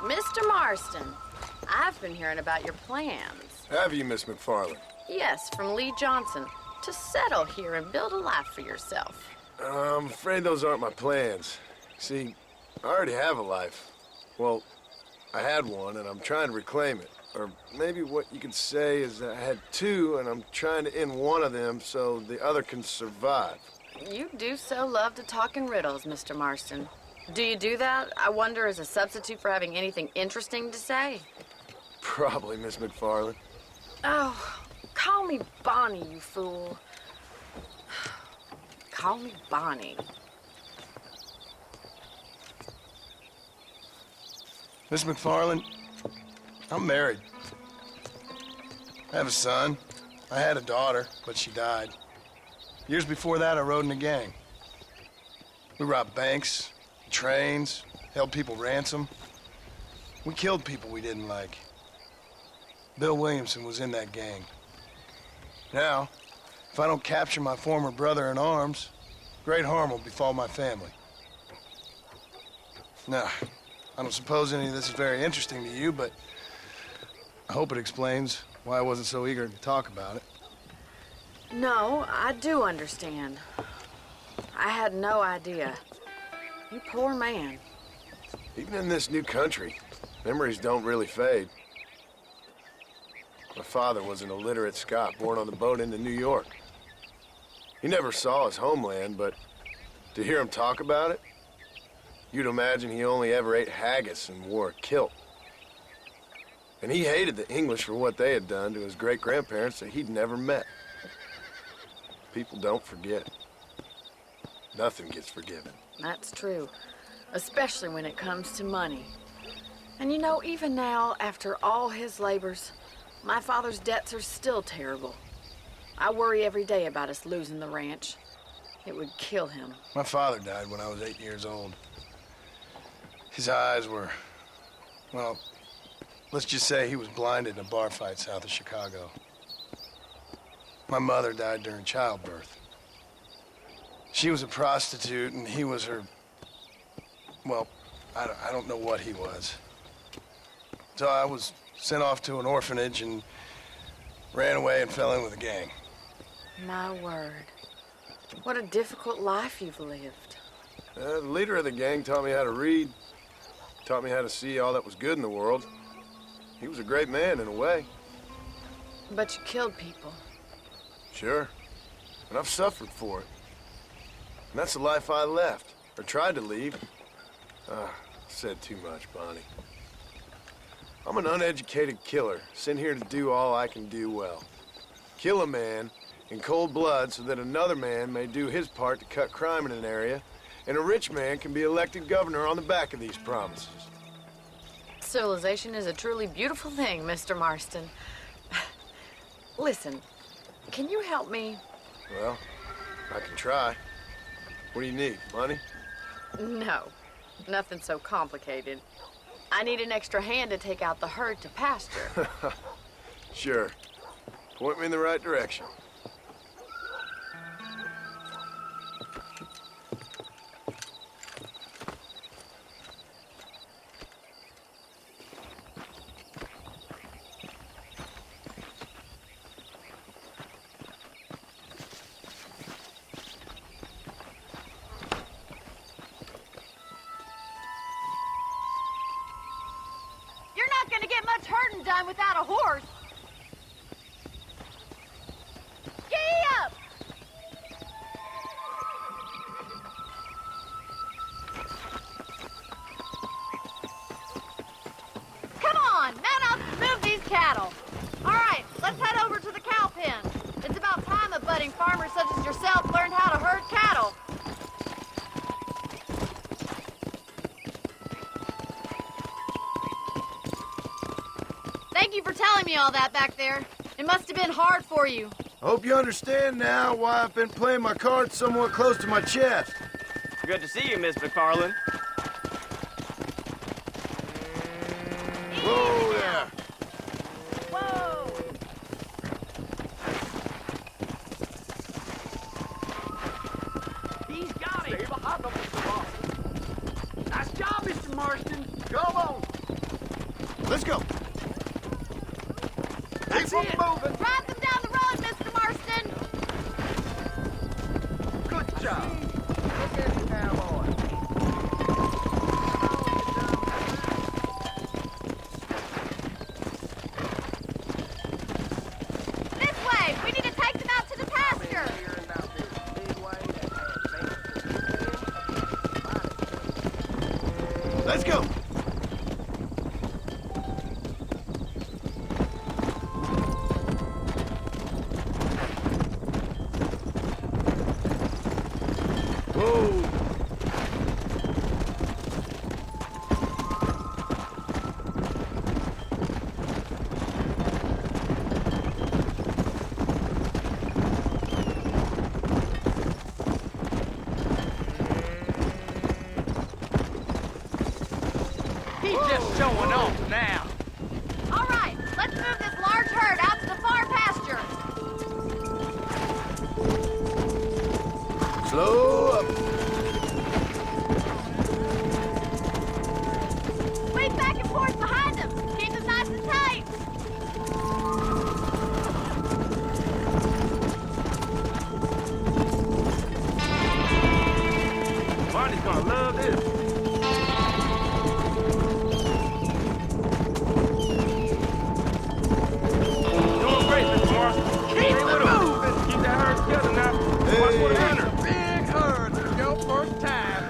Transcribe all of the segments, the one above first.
Mr. Marston, I've been hearing about your plans. Have you, Miss McFarland? Yes, from Lee Johnson, to settle here and build a life for yourself. I'm afraid those aren't my plans. See, I already have a life. Well, I had one, and I'm trying to reclaim it. Or maybe what you could say is that I had two, and I'm trying to end one of them so the other can survive. You do so love to talk in riddles, Mr. Marston. Do you do that, I wonder, as a substitute for having anything interesting to say? Probably, Miss McFarland. Oh, call me Bonnie, you fool. Call me Bonnie. Miss McFarland, I'm married. I have a son. I had a daughter, but she died. Years before that, I rode in a gang. We robbed banks, trains, held people ransom. We killed people we didn't like. Bill Williamson was in that gang. Now, if I don't capture my former brother in arms, great harm will befall my family. Now, I don't suppose any of this is very interesting to you, but I hope it explains why I wasn't so eager to talk about it. No, I do understand. I had no idea. You poor man. Even in this new country, memories don't really fade. My father was an illiterate Scot born on the boat into New York. He never saw his homeland, but to hear him talk about it, you'd imagine he only ever ate haggis and wore a kilt. And he hated the English for what they had done to his great-grandparents that he'd never met. People don't forget. Nothing gets forgiven. That's true, especially when it comes to money. And you know, even now, after all his labors, my father's debts are still terrible. I worry every day about us losing the ranch. It would kill him. My father died when I was 8 years old. His eyes were, well, let's just say he was blinded in a bar fight south of Chicago. My mother died during childbirth. She was a prostitute, and he was her, well, I don't know what he was. So I was sent off to an orphanage and ran away and fell in with a gang. My word. What a difficult life you've lived. The leader of the gang taught me how to read, taught me how to see all that was good in the world. He was a great man in a way. But you killed people. Sure. And I've suffered for it. And that's the life I left, or tried to leave. Said too much, Bonnie. I'm an uneducated killer, sent here to do all I can do well. Kill a man in cold blood so that another man may do his part to cut crime in an area, and a rich man can be elected governor on the back of these promises. Civilization is a truly beautiful thing, Mr. Marston. Listen, can you help me? Well, I can try. What do you need, money? No, nothing so complicated. I need an extra hand to take out the herd to pasture. Sure. Point me in the right direction. You're not gonna get much herding done without a horse. Giddy up! Come on, man up and move these cattle. All right, let's head over to the cow pen. It's about time a budding farmer such as yourself learned how to herd cattle. Thank you for telling me all that back there. It must have been hard for you. I hope you understand now why I've been playing my cards somewhat close to my chest. Good to see you, Miss McFarland. Whoa there! Whoa! He's got it. Stay behind them, Mr. Marston. Nice job, Mr. Marston. Come on. Let's go. Keep them moving. Drive them down the road, Mr. Marston! Good job. Look at it now, boy. This way! We need to take them out to the pasture! Let's go. Whoa. He's just showing off now. All right, let's move this large herd out to the far pasture. Slow up. Sweep back and forth behind them. Keep them nice and tight. Barney's gonna love this. Doing great, Mr. Marston. Stay with us. Keep that herd together now. Watch for the hunter. Big herd for your first time.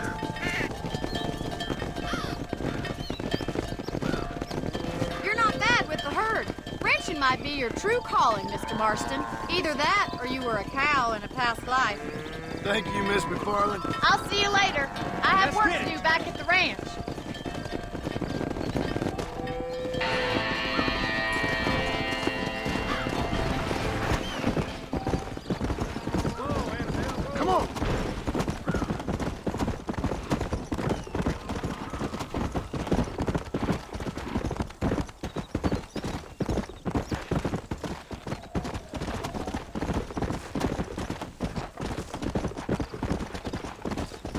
You're not bad with the herd. Ranching might be your true calling, Mr. Marston. Either that or you were a cow in a past life. Thank you, Miss McFarland. I'll see you later. I have Let's work get to it. do back at the ranch. Come on.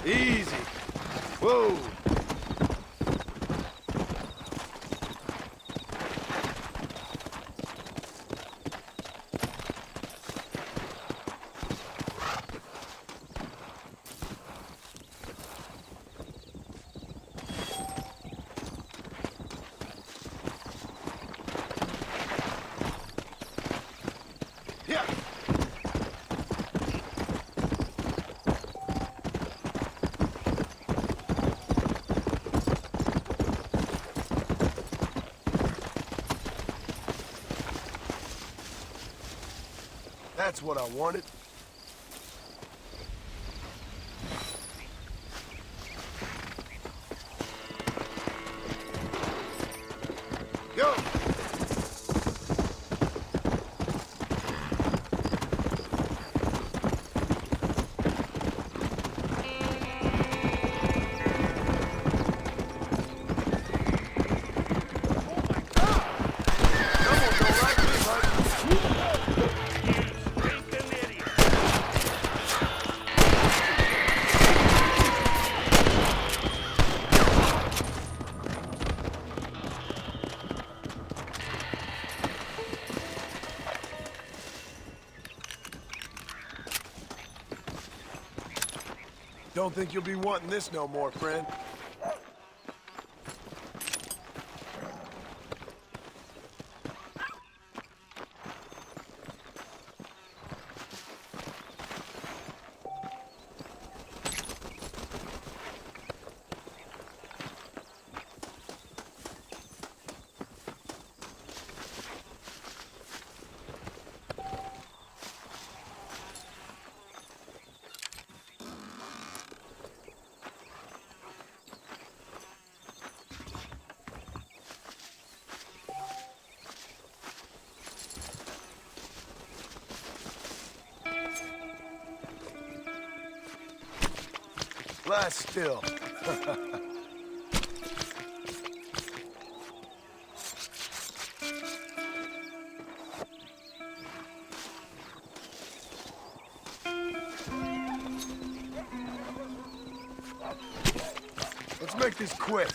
Easy. Whoa. Yeah. That's what I wanted. Go! Don't think you'll be wanting this no more, friend. Lie still. Let's make this quick.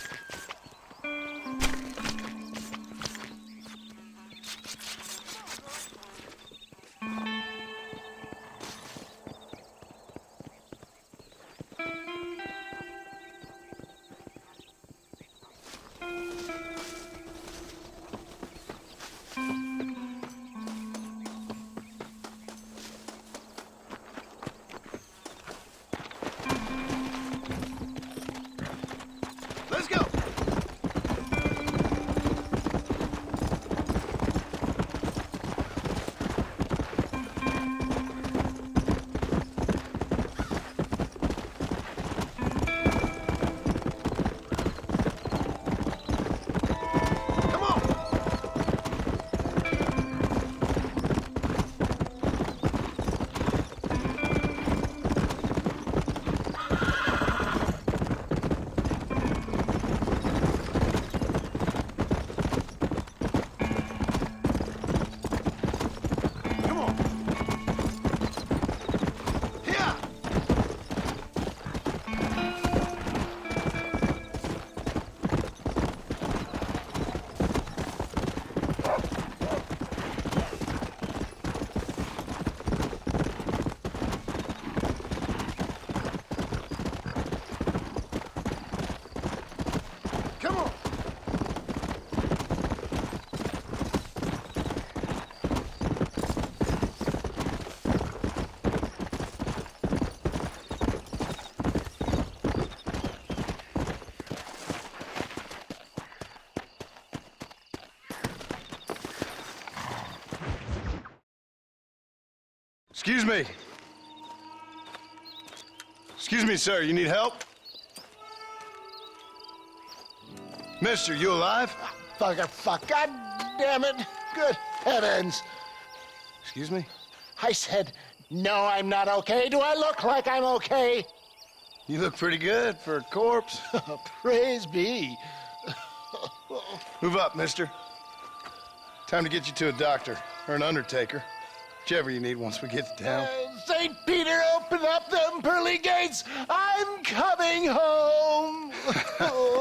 Excuse me. Excuse me, sir. You need help? Mister, you alive? Fuck. God damn it. Good heavens. Excuse me? I said, no, I'm not okay. Do I look like I'm okay? You look pretty good for a corpse. Praise be. Move up, mister. Time to get you to a doctor or an undertaker. Whichever you need once we get to town. St. Peter, open up them pearly gates. I'm coming home.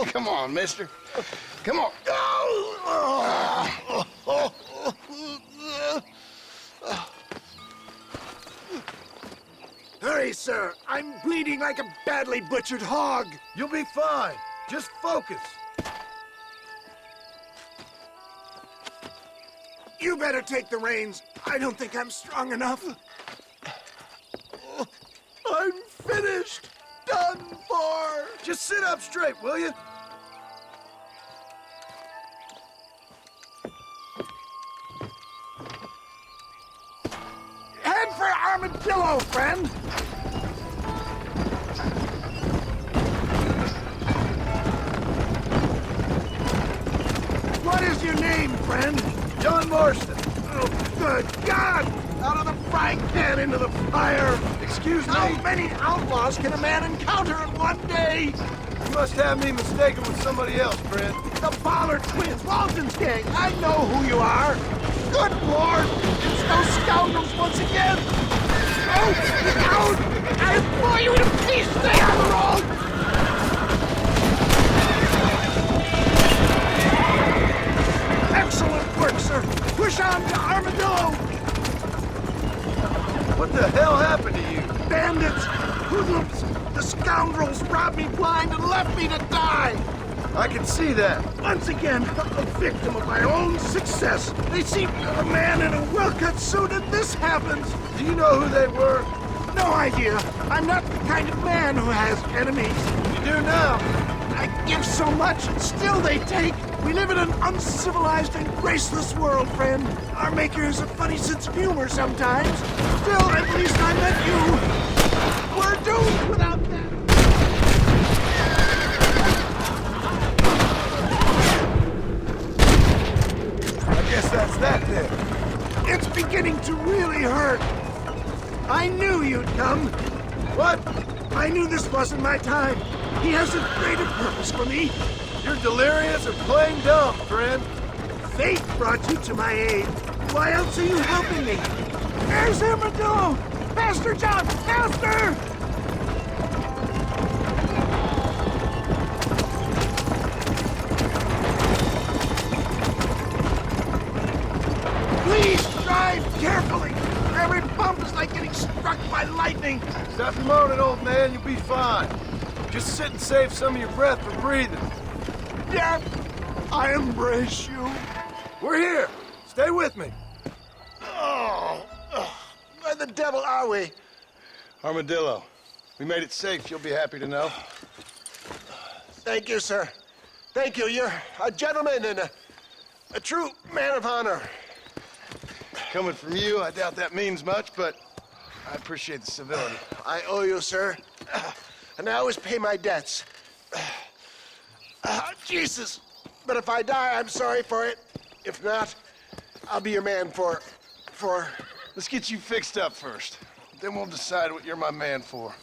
Come on, mister. Come on. Hurry, sir. I'm bleeding like a badly butchered hog. You'll be fine. Just focus. You better take the reins. I don't think I'm strong enough. I'm finished. Done for. Just sit up straight, will you? Head for Armadillo, friend. What is your name, friend? John Marston. Oh, good God! Out of the frying pan into the fire! Excuse me? How many outlaws can a man encounter in one day? You must have me mistaken with somebody else, friend. The Bollard twins, Walton's gang. I know who you are. Good Lord! It's those scoundrels once again! Oh, out! I'll blow you to pieces! Stay on the road! Excellent work, sir! Push on to Armadillo! What the hell happened to you? Bandits! Hoodlums! The scoundrels robbed me blind and left me to die! I can see that. Once again, a victim of my own success. They see a man in a well-cut suit and this happens. Do you know who they were? No idea. I'm not the kind of man who has enemies. You do now. I give so much and still they take. We live in an uncivilized and graceless world, friend. Our maker has a funny sense of humor sometimes. Still, at least I met you. We're doomed without that. I guess that's that then. It's beginning to really hurt. I knew you'd come. What? I knew this wasn't my time. He has a greater purpose for me. You're delirious or plain dumb, friend. Fate brought you to my aid. Why else are you helping me? There's Armadillo! Faster, John! Faster! Please drive carefully! Every bump is like getting struck by lightning! Stop your moaning, old man. You'll be fine. Just sit and save some of your breath for breathing. Death, I embrace you. We're here. Stay with me. Where the devil are we? Armadillo. We made it safe, you'll be happy to know. Thank you, sir. Thank you. You're a gentleman and a true man of honor. Coming from you, I doubt that means much, but I appreciate the civility. I owe you, sir. And I always pay my debts. Jesus. But if I die, I'm sorry for it. If not, I'll be your man for... Let's get you fixed up first. Then we'll decide what you're my man for.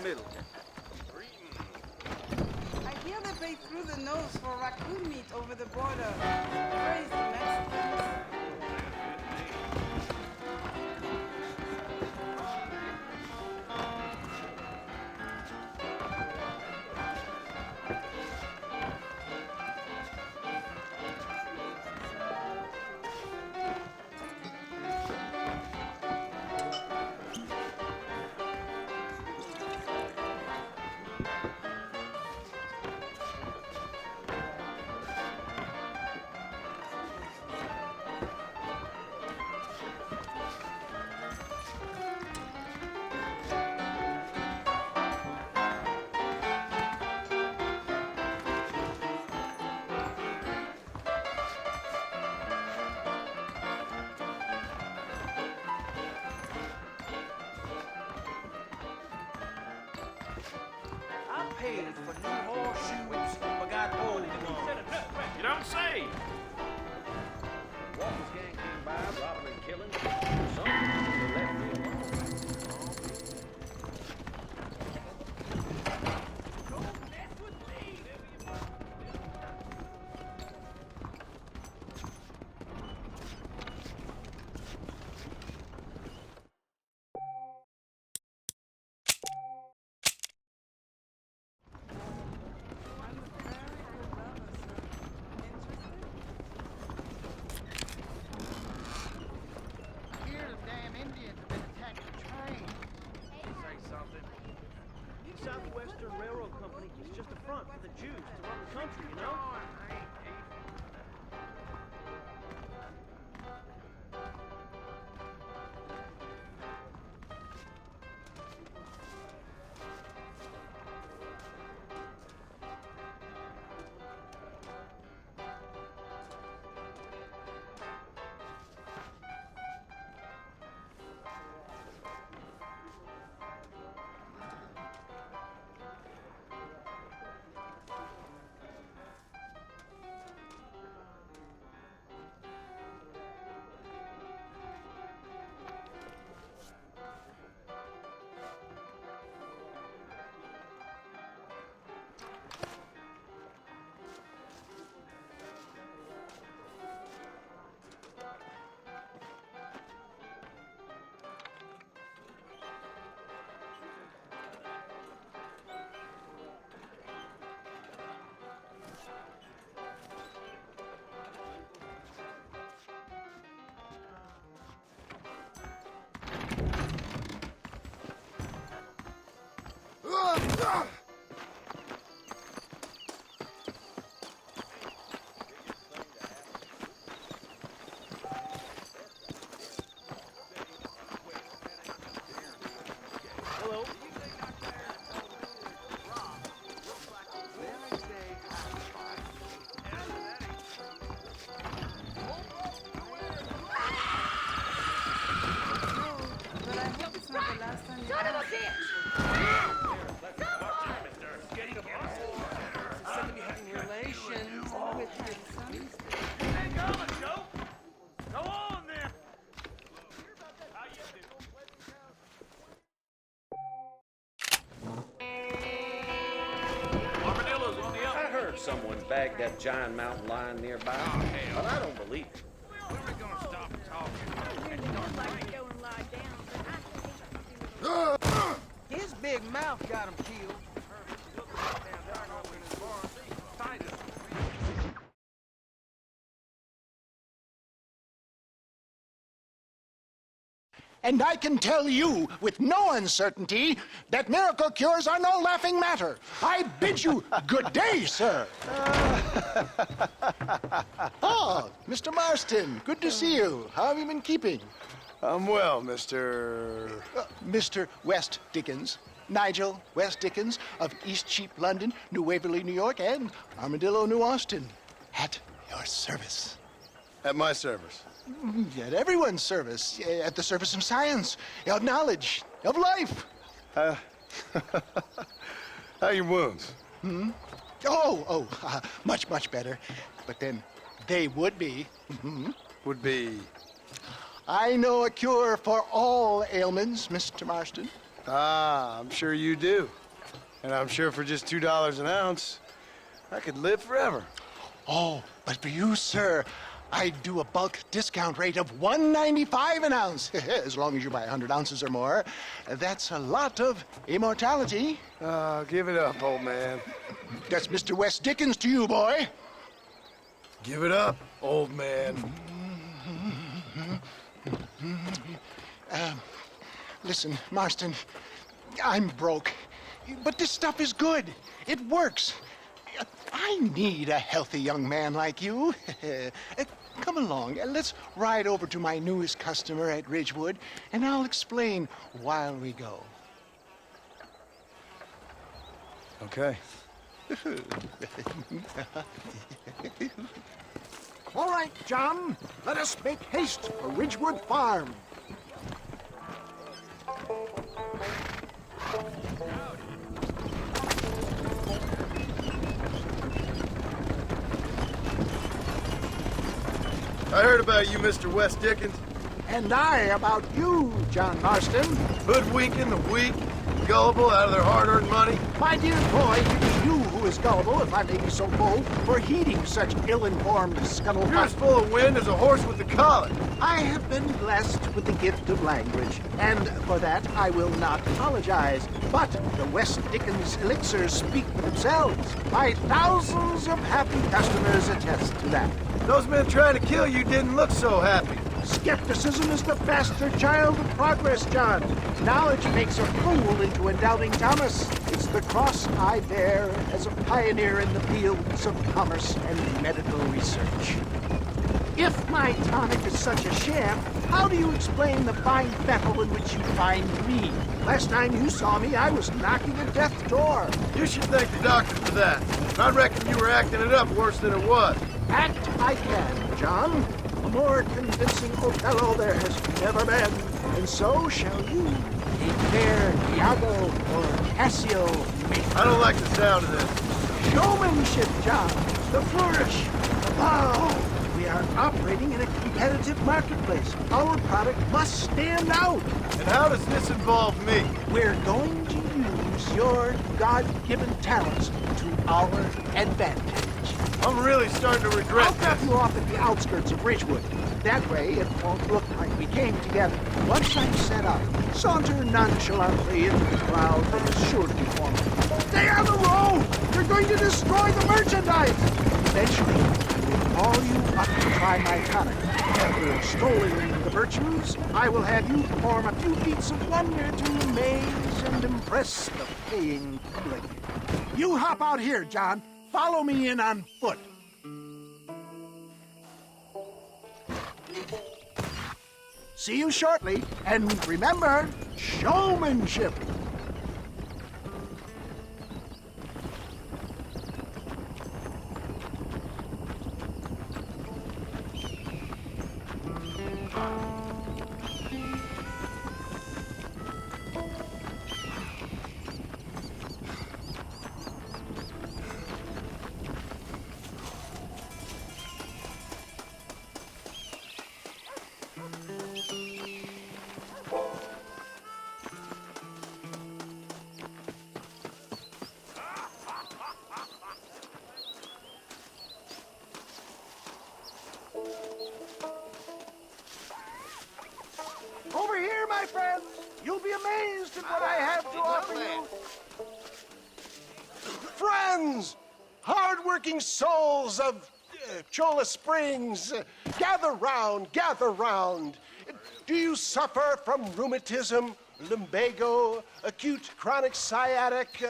middle. I hear they pay through the nose for raccoon meat over the border. Praise the Mexicans. paid for new horseshoes or got old ones. You don't say. Walker's gang came by, robbing and killing. Some people left me alone. Southwestern Railroad Company is just a front for the Jews to run the country, you know? Hello. But I hope it's not the last time you Son of a bitch! Said to be having relations with his son. Hey, going, Joe. Go on there. How you do? Armadillo's on the up. I heard someone bagged that giant mountain lion nearby, but I don't believe it. We were gonna stop talking. His big mouth got him killed. And I can tell you with no uncertainty that miracle cures are no laughing matter. I bid you good day, sir. Oh, Mr. Marston, good to see you. How have you been keeping? I'm well, Mr. Mr. West Dickens, Nigel West Dickens of East Cheap, London, New Waverly, New York, and Armadillo, New Austin. At your service. At my service. At everyone's service. At the service of science, of knowledge, of life. How are your wounds? Much, much better. But then they would be. Would be. I know a cure for all ailments, Mr. Marston. Ah, I'm sure you do. And I'm sure for just $2 an ounce, I could live forever. Oh, but for you, sir, I do a bulk discount rate of $1.95 an ounce, as long as you buy 100 ounces or more. That's a lot of immortality. Give it up, old man. That's Mr. West Dickens to you, boy. Give it up, old man. Listen, Marston, I'm broke, but this stuff is good. It works. I need a healthy young man like you. Come along, let's ride over to my newest customer at Ridgewood, and I'll explain while we go. Okay. All right, John, let us make haste for Ridgewood Farm. I heard about you, Mr. West Dickens. And I about you, John Marston. Hoodwinking the weak, gullible out of their hard-earned money. My dear boy, it is you who is gullible, if I may be so bold, for heeding such ill-informed You're scuttlebutt. as full of wind as a horse with the collar. I have been blessed with the gift of language, and for that I will not apologize. But the West Dickens elixirs speak for themselves. My thousands of happy customers attest to that. Those men trying to kill you didn't look so happy. Skepticism is the bastard child of progress, John. Knowledge makes a fool into a doubting Thomas. It's the cross I bear as a pioneer in the fields of commerce and medical research. If my tonic is such a sham, how do you explain the fine fettle in which you find me? Last time you saw me, I was knocking at death's door. You should thank the doctor for that. I reckon you were acting it up worse than it was. Act I can, John. A more convincing Othello there has never been. And so shall you. A fair Iago or Cassio make. I don't like the sound of this. Showmanship, John. The flourish. The bow. We are operating in a competitive marketplace. Our product must stand out. And how does this involve me? We're going to use your God-given talents to our advantage. I'm really starting to regret I'll drop this. you off at the outskirts of Ridgewood. That way, it won't look like we came together. Once I'm set up, saunter nonchalantly into the crowd that is sure to be forming. Stay on the road! You're going to destroy the merchandise! Eventually, we'll call you up to try my tonic. After extolling the virtues, I will have you perform a few feats of wonder to amaze and impress the paying public. You hop out here, John. Follow me in on foot. See you shortly, and remember, showmanship. Over here, my friends. You'll be amazed at what I have to offer you. Friends, hard-working souls of Cholla Springs, gather round, gather round. Do you suffer from rheumatism, lumbago, acute chronic sciatic,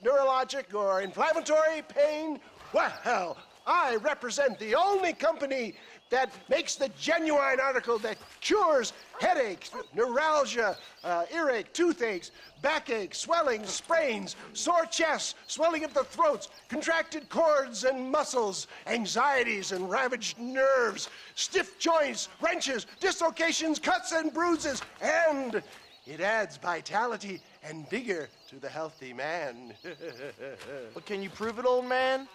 neurologic, or inflammatory pain? Well, I represent the only company that makes the genuine article that cures headaches, neuralgia, earache, toothaches, backache, swelling, sprains, sore chests, swelling of the throats, contracted cords and muscles, anxieties and ravaged nerves, stiff joints, wrenches, dislocations, cuts and bruises, and it adds vitality and vigor to the healthy man. But can you prove it, old man?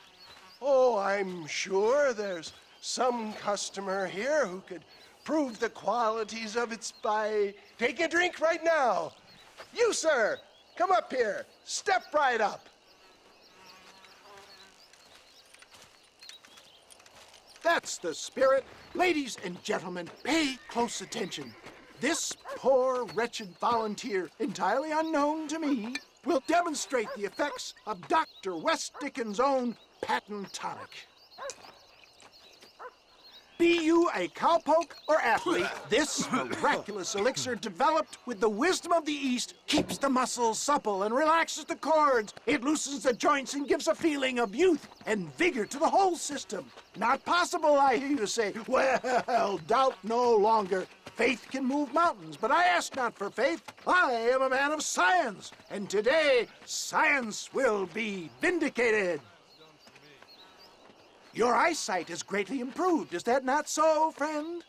Oh, I'm sure there's some customer here who could prove the qualities of it by taking a drink right now. You, sir, come up here. Step right up. That's the spirit. Ladies and gentlemen, pay close attention. This poor, wretched volunteer, entirely unknown to me, will demonstrate the effects of Dr. West Dickens' own patent tonic. Be you a cowpoke or athlete, this miraculous elixir developed with the wisdom of the East keeps the muscles supple and relaxes the cords. It loosens the joints and gives a feeling of youth and vigor to the whole system. Not possible, I hear you say. Well, doubt no longer. Faith can move mountains, but I ask not for faith. I am a man of science, and today science will be vindicated. Your eyesight has greatly improved. Is that not so, friend?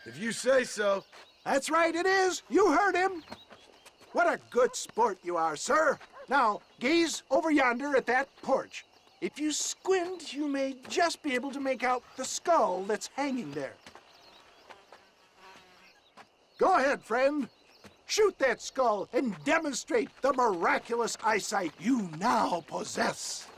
If you say so. That's right, it is. You heard him. What a good sport you are, sir. Now, gaze over yonder at that porch. If you squint, you may just be able to make out the skull that's hanging there. Go ahead, friend. Shoot that skull and demonstrate the miraculous eyesight you now possess.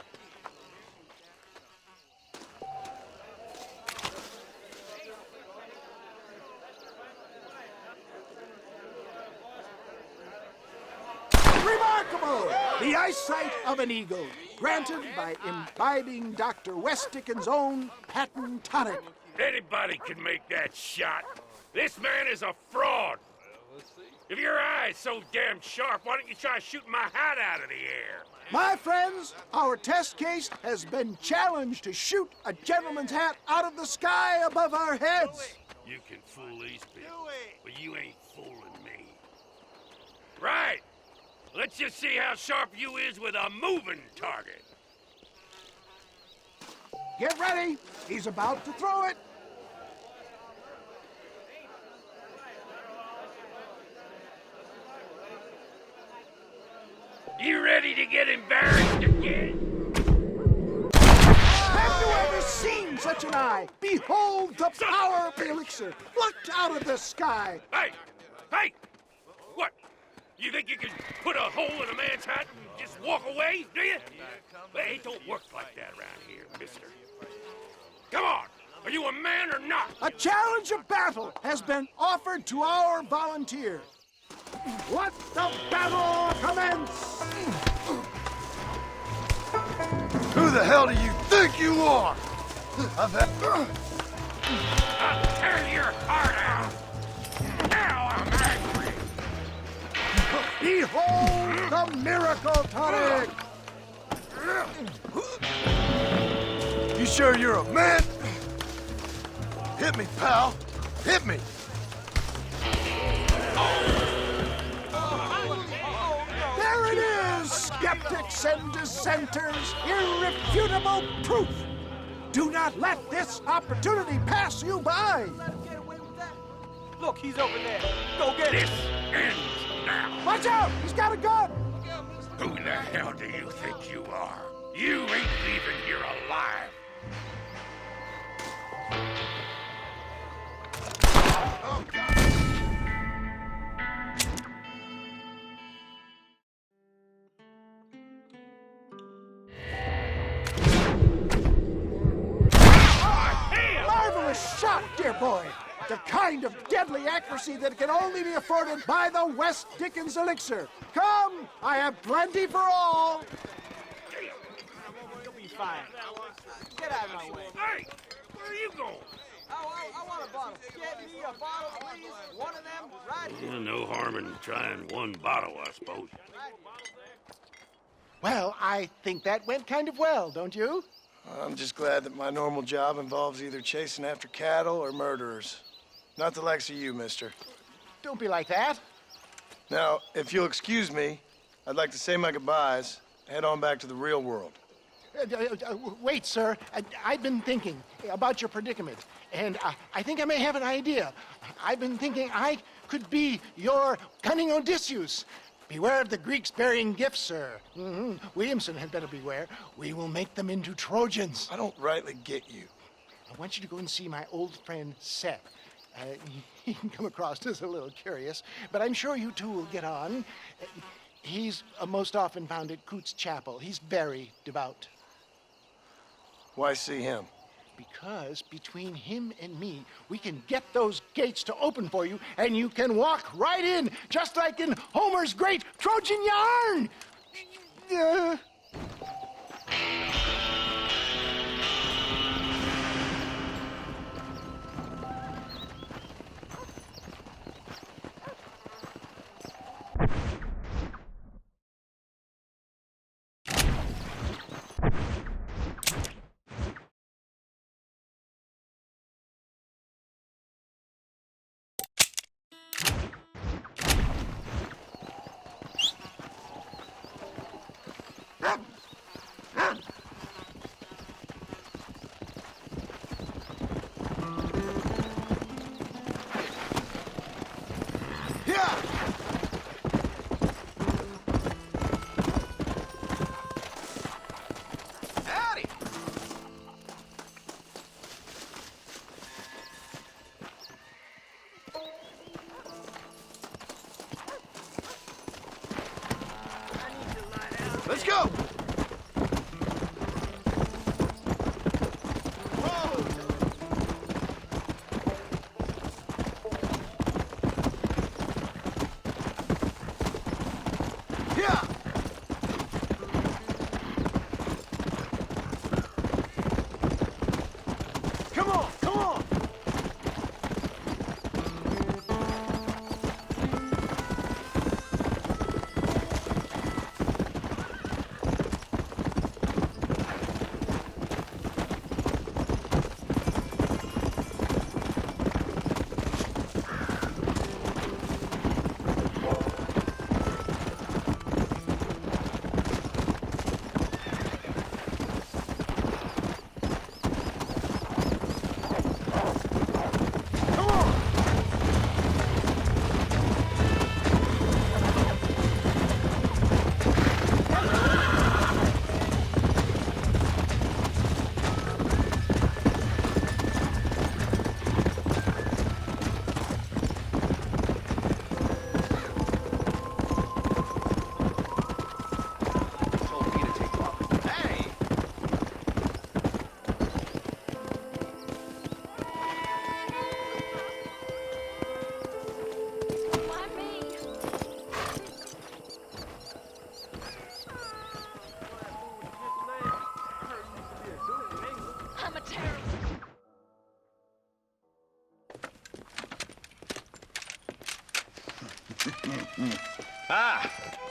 Remarkable! The eyesight of an eagle, granted by imbibing Dr. West Dickens' own patent tonic. Anybody can make that shot. This man is a fraud. If your eye's so damn sharp, why don't you try shooting my hat out of the air? My friends, our test case has been challenged to shoot a gentleman's hat out of the sky above our heads. You can fool these people, but you ain't fooling me. Right. Let's just see how sharp you is with a moving target. Get ready. He's about to throw it. You ready to get embarrassed again? Have you ever seen such an eye? Behold the power of the elixir, plucked out of the sky. Hey! Hey! What? You think you can put a hole in a man's hat and just walk away, do you? Hey, it don't work like that around here, mister. Come on! Are you a man or not? A challenge of battle has been offered to our volunteer. Let the battle commence! Who the hell do you think you are? I'll tear your heart out! Now I'm angry! Behold the miracle tonic! You sure you're a man? Hit me, pal. Hit me. There it is, skeptics and dissenters, irrefutable proof. Do not let this opportunity pass you by. Look, he's over there. Go get him. This ends now! Watch out, he's got a gun. Who the hell do you think you are? You ain't leaving here alive! Oh, God. Marvelous shot, dear boy. The kind of deadly accuracy that can only be afforded by the West Dickens elixir. Come, I have plenty for all. You'll be fine. Get out of my way. Hey! Where are you going? I want a bottle. Get me a bottle, please. One of them, right here. No harm in trying one bottle, I suppose. Well, I think that went kind of well, don't you? I'm just glad that my normal job involves either chasing after cattle or murderers. Not the likes of you, mister. Don't be like that. Now, if you'll excuse me, I'd like to say my goodbyes, head on back to the real world. Wait, sir. I've been thinking about your predicament, and I think I may have an idea. I've been thinking I could be your cunning Odysseus. Beware of the Greeks bearing gifts, sir. Williamson had better beware. We will make them into Trojans. I don't rightly get you. I want you to go and see my old friend Seth. He can come across as a little curious, but I'm sure you two will get on. He's most often found at Coots Chapel. He's very devout. Why see him? Because between him and me, we can get those gates to open for you, and you can walk right in, just like in Homer's great Trojan yarn! Let's go!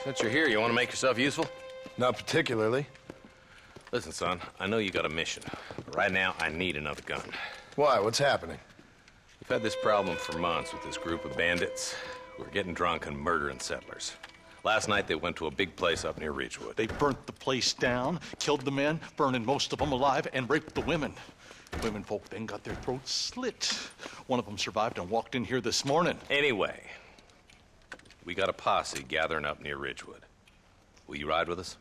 Since you're here, you want to make yourself useful? Not particularly. Listen, son, I know you got a mission. But right now, I need another gun. Why? What's happening? We've had this problem for months with this group of bandits who are getting drunk and murdering settlers. Last night, they went to a big place up near Ridgewood. They burnt the place down, killed the men, burning most of them alive, and raped the women. Women folk then got their throats slit. One of them survived and walked in here this morning. Anyway, we got a posse gathering up near Ridgewood. Will you ride with us?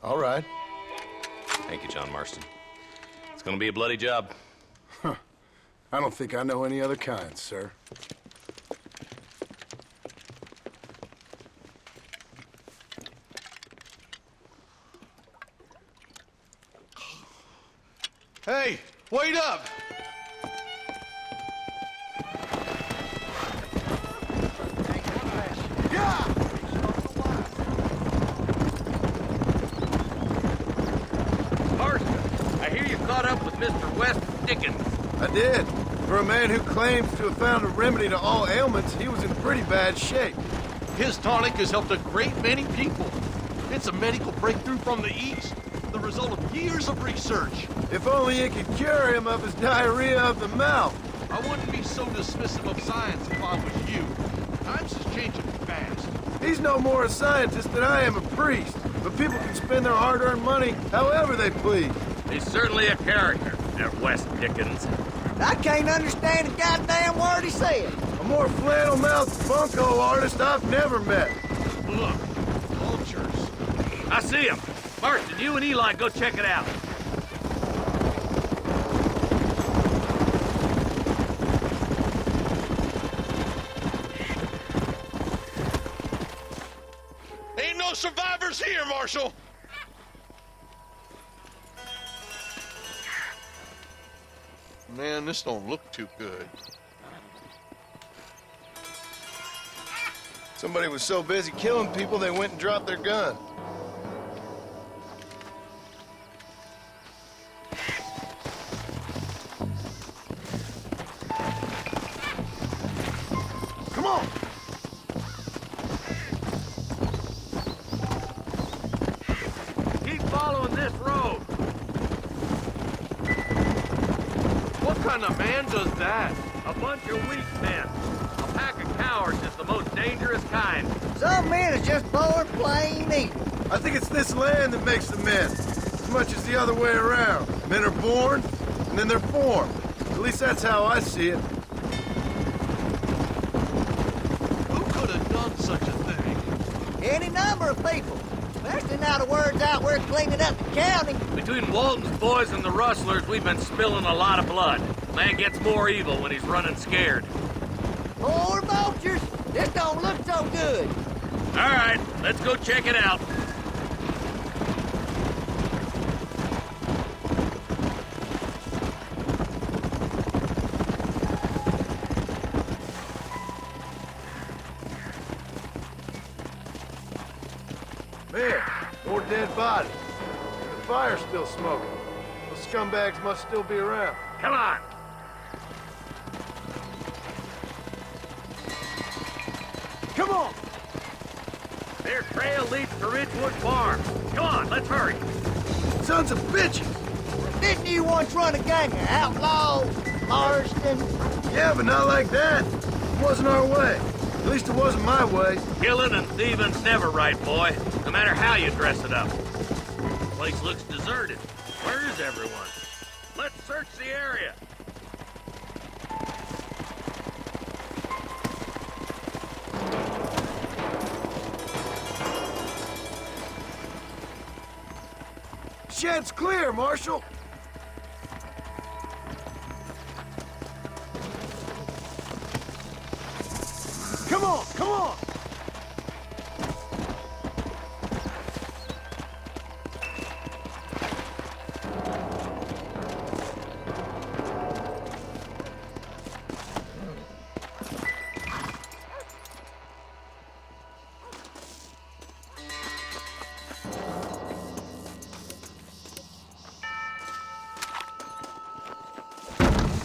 All right. Thank you, John Marston. It's gonna be a bloody job. Huh. I don't think I know any other kind, sir. Hey, wait up! Mr. West Dickens. I did. For a man who claims to have found a remedy to all ailments, he was in pretty bad shape. His tonic has helped a great many people. It's a medical breakthrough from the East, the result of years of research. If only it could cure him of his diarrhea of the mouth. I wouldn't be so dismissive of science if I was you. Times is changing fast. He's no more a scientist than I am a priest. But people can spend their hard-earned money however they please. He's certainly a character, that West Dickens. I can't understand a goddamn word he said. A more flannel-mouthed bunco artist I've never met. Look, vultures. I see him. Marston, you and Eli go check it out. Ain't no survivors here, Marshal. Man, this don't look too good. Somebody was so busy killing people, they went and dropped their gun. Come on! Keep following this road. What kind of man does that? A bunch of weak men. A pack of cowards is the most dangerous kind. Some men is just born plain evil. I think it's this land that makes the men, as much as the other way around. Men are born, and then they're formed. At least that's how I see it. Who could have done such a thing? Any number of people. Especially now the word's out we're cleaning up the county. Between Walton's boys and the rustlers, we've been spilling a lot of blood. Man gets more evil when he's running scared. Poor vultures. This don't look so good. All right, let's go check it out. There, more dead bodies. The fire's still smoking. Those scumbags must still be around. Come on! Come on! Their trail leads to Ridgewood Farm. Come on, let's hurry. Sons of bitches! Didn't you once run a gang of outlaws, Marston? Yeah, but not like that. It wasn't our way. At least it wasn't my way. Killing and thieving's never right, boy. No matter how you dress it up. The place looks deserted. Where is everyone? Let's search the area. Shed's clear, Marshal. Come on, come on!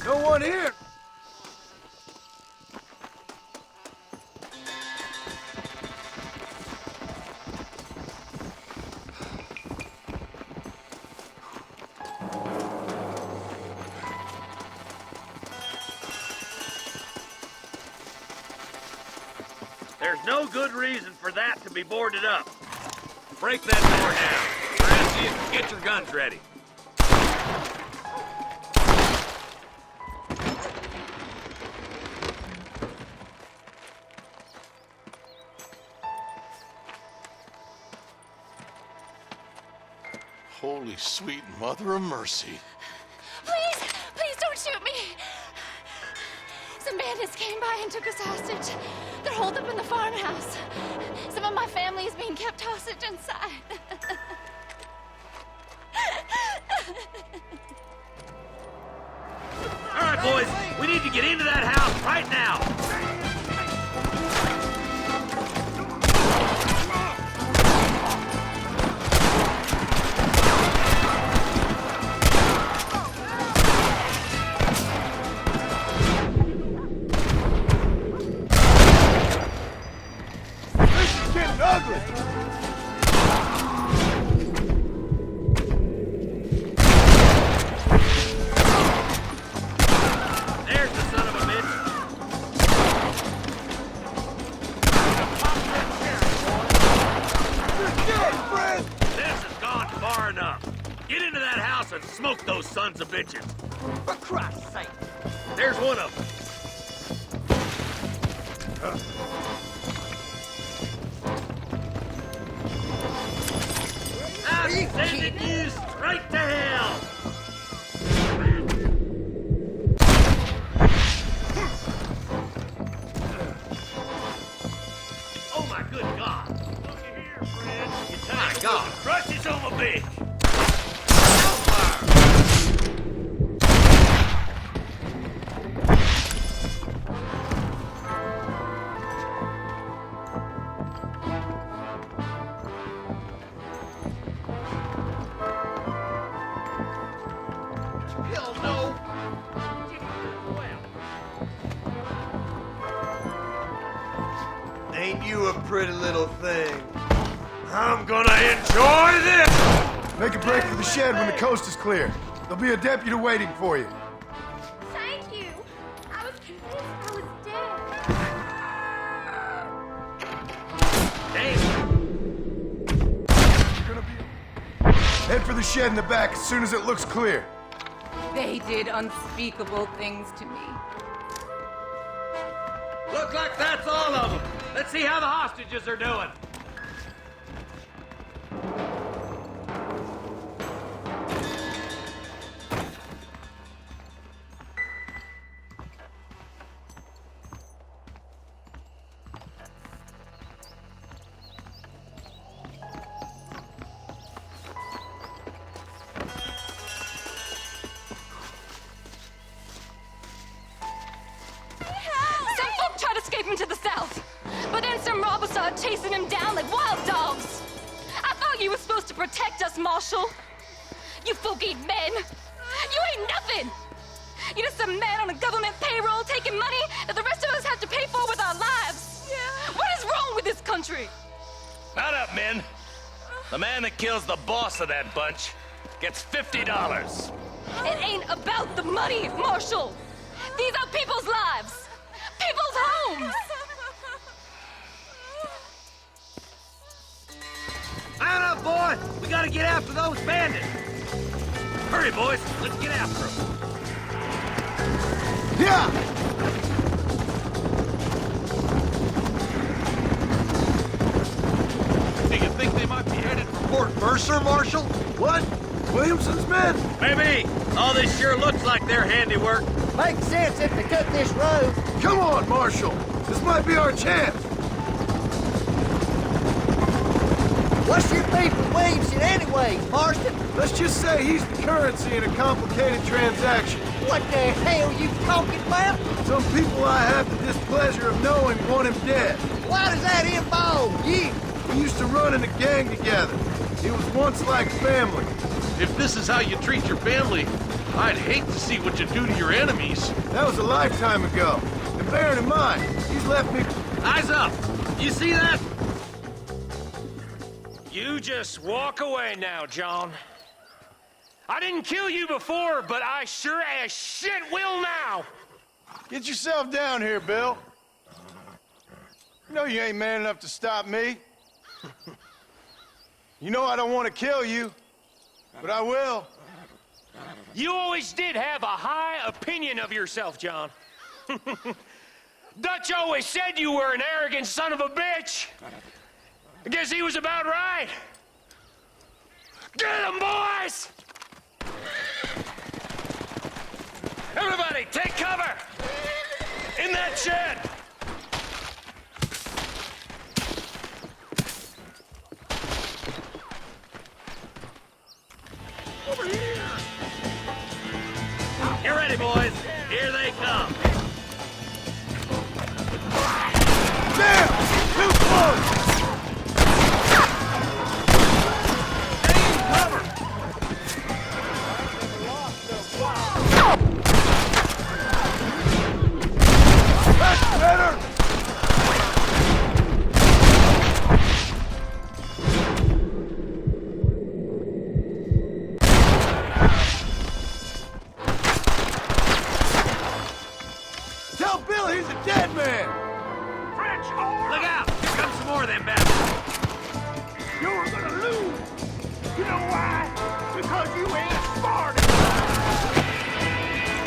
No one here. There's no good reason for that to be boarded up. Break that door down. Francie, get your guns ready. Holy sweet mother of mercy. Please, please don't shoot me. Some bandits came by and took us hostage. They're holed up in the farmhouse. Some of my family is being kept hostage inside. All right, boys, we need to get into that house right now. And smoke those sons of bitches. For Christ's sake. There's one of them. I'm sending you straight to hell. Oh my good God. Looky here, friend. My God. Crush this on my bitch. Ain't you a pretty little thing? I'm gonna enjoy this! Make a break for the shed when the coast is clear. There'll be a deputy waiting for you. Thank you. I was convinced I was dead. You're gonna be... Head for the shed in the back as soon as it looks clear. They did unspeakable things to me. Look like that's all of them. Let's see how the hostages are doing. Tried escaping to the south, but then some robbers started chasing him down like wild dogs. thought you were supposed to protect us, Marshal. You folk-eat men. You ain't nothing. You're just a man on a government payroll taking money that the rest of us have to pay for with our lives. Yeah. What is wrong with this country? Mount up, men. The man that kills the boss of that bunch gets $50. It ain't about the money, Marshal. These are people's lives. People's homes. Mount up, boy! We gotta get after those bandits! Hurry, boys. Let's get after them. Yeah! Do you think they might be headed for Fort Mercer, Marshal? What? Williamson's men? Maybe. All this sure looks like their handiwork. Makes sense if they cut this road. Come on, Marshal. This might be our chance. What's your beef with Williamson anyways, Marston? Let's just say he's the currency in a complicated transaction. What the hell you talking about? Some people I have the displeasure of knowing want him dead. Why does that involve you? We used to run in a gang together. It was once like family. If this is how you treat your family, I'd hate to see what you do to your enemies. That was a lifetime ago. And bearing in mind, he's left me... Eyes up! You see that? You just walk away now, John. I didn't kill you before, but I sure as shit will now! Get yourself down here, Bill. You know you ain't man enough to stop me. You know I don't want to kill you, but I will. You always did have a high opinion of yourself, John. Dutch always said you were an arrogant son of a bitch. I guess he was about right. Get him, boys! Everybody, take cover! In that shed! Over here! Get ready, boys. Here they come. Damn! Too close! Better! Tell Bill he's a dead man! French, look out! Here comes some more of them bastards. You're gonna lose. You know why? Because you ain't smart enough.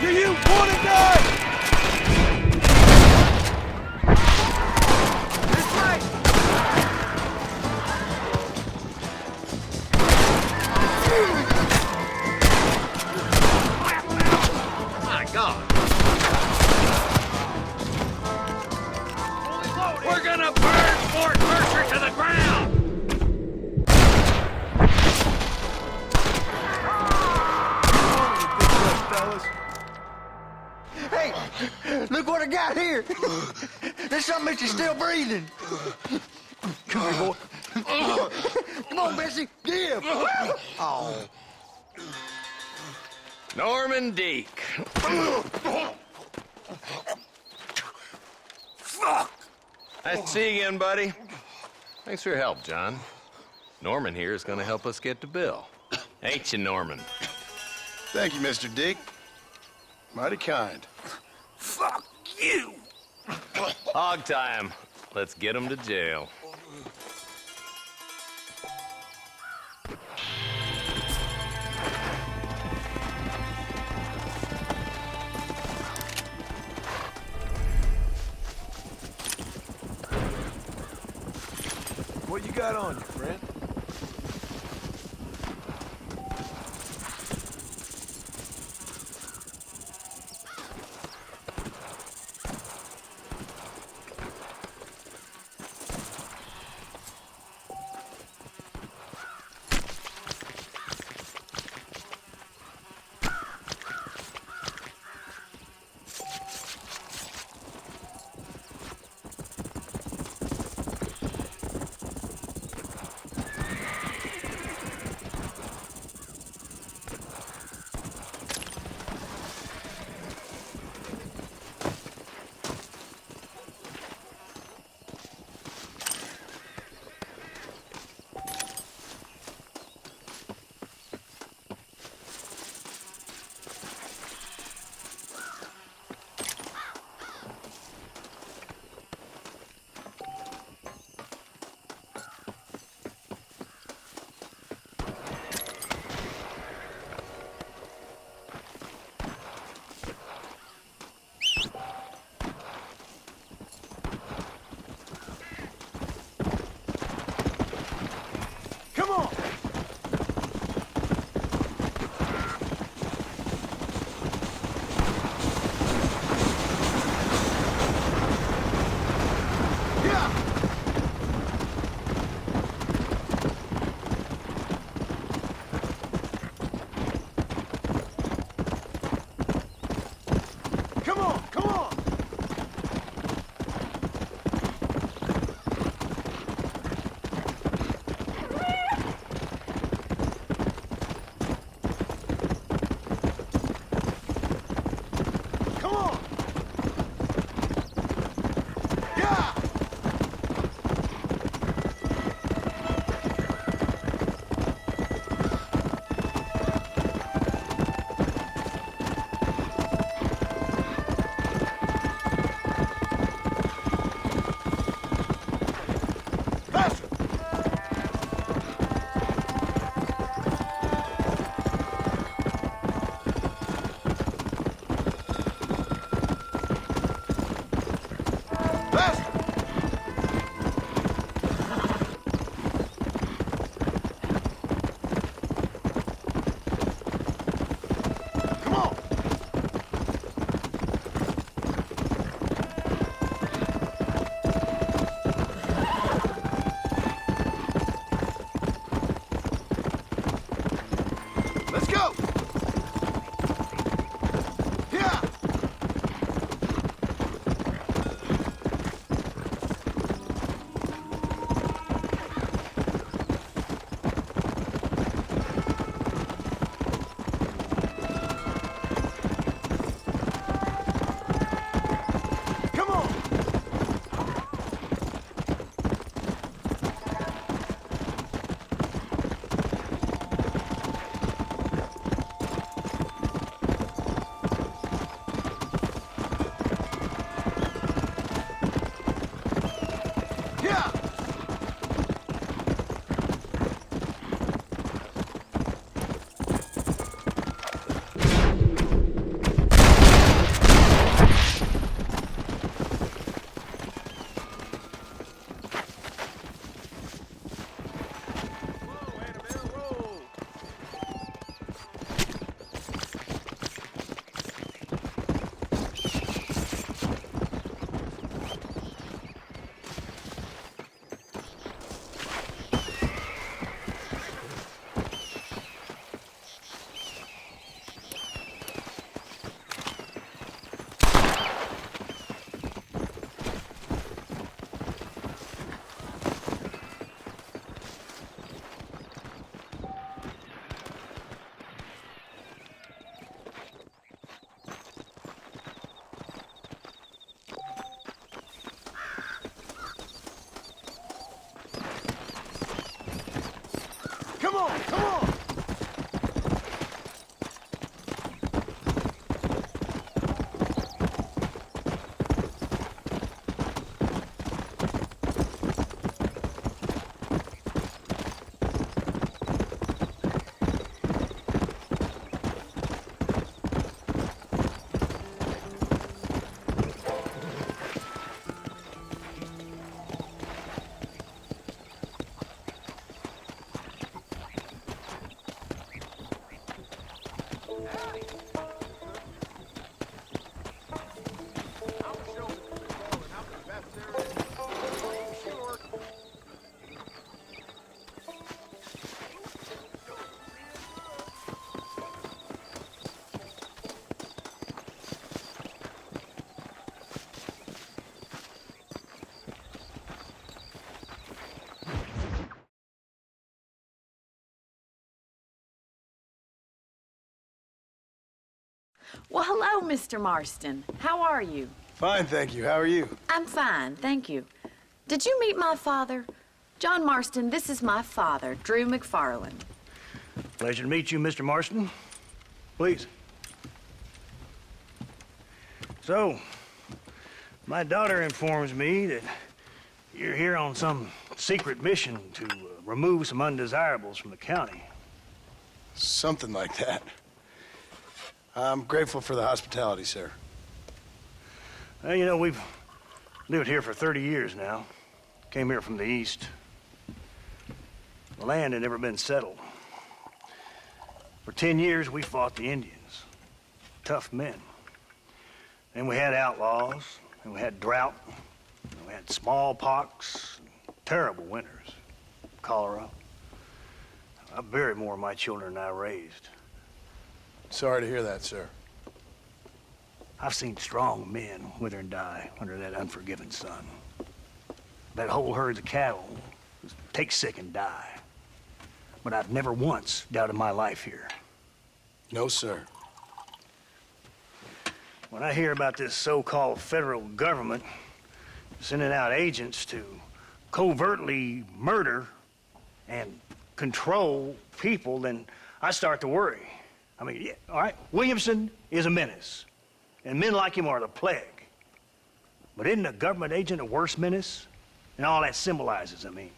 Do you want to die? My God! We're gonna burn Fort Mercer to the ground! Hey, look what I got here. There's something that you're still breathing. Come here, boy. Come on, Bessie. Give. Oh. Norman Deek. Fuck! Nice to see you again, buddy. Thanks for your help, John. Norman here is gonna help us get to Bill. Ain't you, Norman? Thank you, Mr. Dick. Mighty kind. Fuck you! Hog time. Let's get him to jail. What you got on you, friend? Come on, come on! Well, hello, Mr. Marston. How are you? Fine, thank you. How are you? I'm fine, thank you. Did you meet my father? John Marston, this is my father, Drew McFarland. Pleasure to meet you, Mr. Marston. Please. So, my daughter informs me that you're here on some secret mission to remove some undesirables from the county. Something like that. I'm grateful for the hospitality, sir. Well, you know, we've lived here for 30 years now. Came here from the east. The land had never been settled. For 10 years, we fought the Indians. Tough men. Then we had outlaws, and we had drought, and we had smallpox, terrible winters, cholera. I buried more of my children than I raised. Sorry to hear that, sir. I've seen strong men wither and die under that unforgiving sun. That whole herds of cattle take sick and die. But I've never once doubted my life here. No, sir. When I hear about this so-called federal government sending out agents to covertly murder and control people, then I start to worry. I mean, yeah, all right, Williamson is a menace, and men like him are the plague. But isn't a government agent a worse menace? And all that symbolizes, I mean.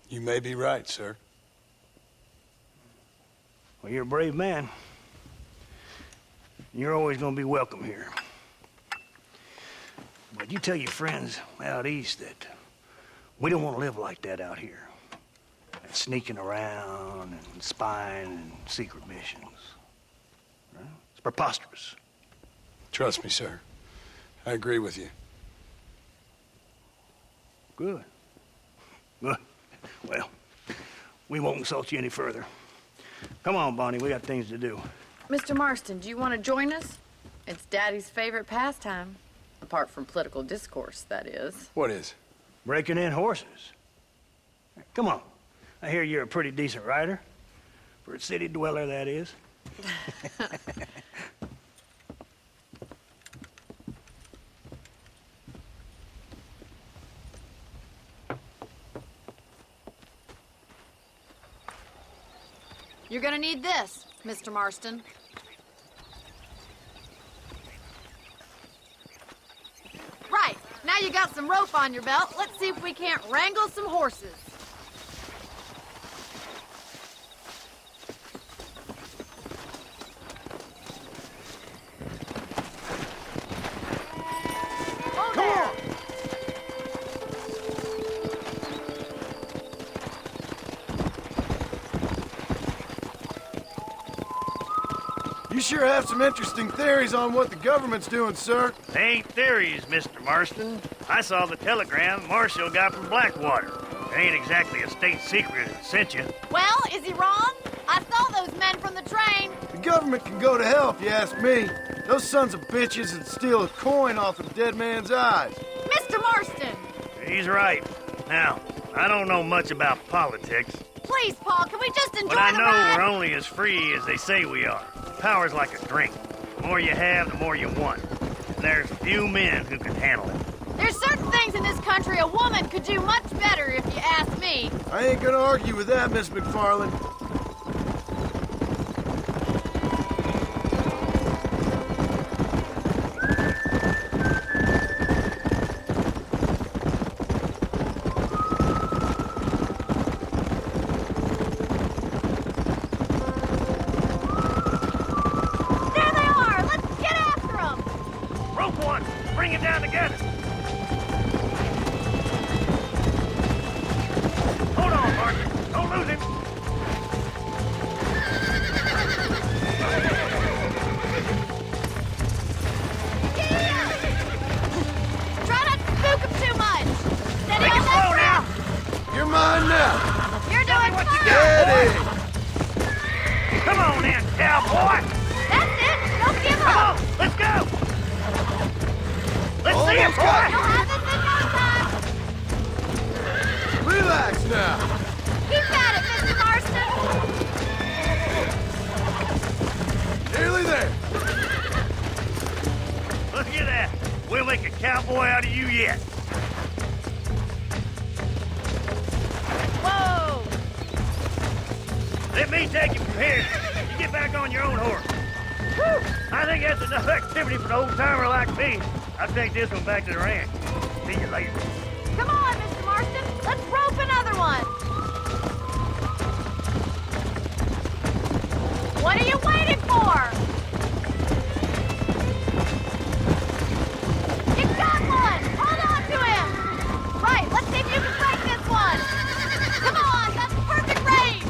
You may be right, sir. Well, you're a brave man. You're always gonna be welcome here. But you tell your friends out east that we don't want to live like that out here. Sneaking around and spying and secret missions. Right? It's preposterous. Trust me, sir. I agree with you. Good. Good. Well, we won't insult you any further. Come on, Bonnie, we got things to do. Mr. Marston, do you want to join us? It's Daddy's favorite pastime. Apart from political discourse, that is. What is? Breaking in horses. Come on. I hear you're a pretty decent rider. For a city dweller, that is. You're gonna need this, Mr. Marston. Right, now you got some rope on your belt. Let's see if we can't wrangle some horses. You sure have some interesting theories on what the government's doing, sir. They ain't theories, Mr. Marston. I saw the telegram Marshall got from Blackwater. It ain't exactly a state secret that sent you. Well, is he wrong? I saw those men from the train. The government can go to hell if you ask me. Those sons of bitches would steal a coin off a dead man's eyes. Mr. Marston! He's right. Now, I don't know much about politics. Please, Paul, can we just enjoy But I the know ride? we're only as free as they say we are. Power's like a drink. The more you have, the more you want. And there's few men who can handle it. There's certain things in this country a woman could do much better, if you ask me. me. I ain't gonna argue with that, Miss McFarland. There they are! Let's get after them! Rope one! Bring it down together! Hold on, Marston. Don't lose him! Try not to spook them too much! Steady Make on it slow that now! You're mine now. You're doing what you fine! got. Steady. Come on then, cowboy! That's it! Don't give Come up! on, let's go! Let's see it, Almost got You'll boy! have this in no time! Relax now. Keep at it, Mr. Marston! Nearly there. Look at that! We'll make a cowboy out of you yet! Whoa! Let me take you from here. You get back on your own horse. Whew. I think that's enough activity for an old-timer like me. I'll take this one back to the ranch. See you later. Come on, Mr. Marston! Let's rope another one! What are you waiting for? You've got one! Hold on to him! Right, let's see if you can break this one! Come on, that's perfect range!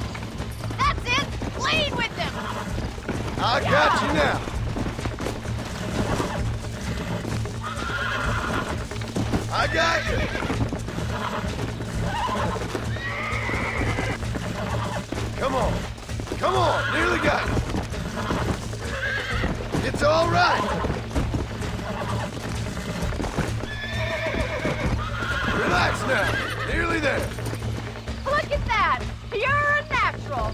That's it! Lead with him! I got you now. I got you. Come on. Come on. Nearly got you. It's all right. Relax now. Nearly there. Look at that! You're a natural!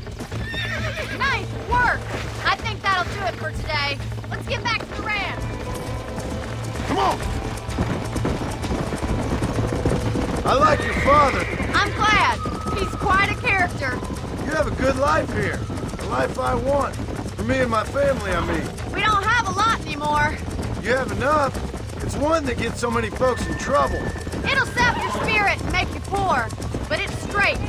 Nice work! I think that'll do it for today. Let's get back to the ranch. Come on. I like your father. I'm glad. He's quite a character. You have a good life here. The life I want. For me and my family, I mean. We don't have a lot anymore. You have enough. It's one that gets so many folks in trouble. It'll sap your spirit and make you poor. But it's straight,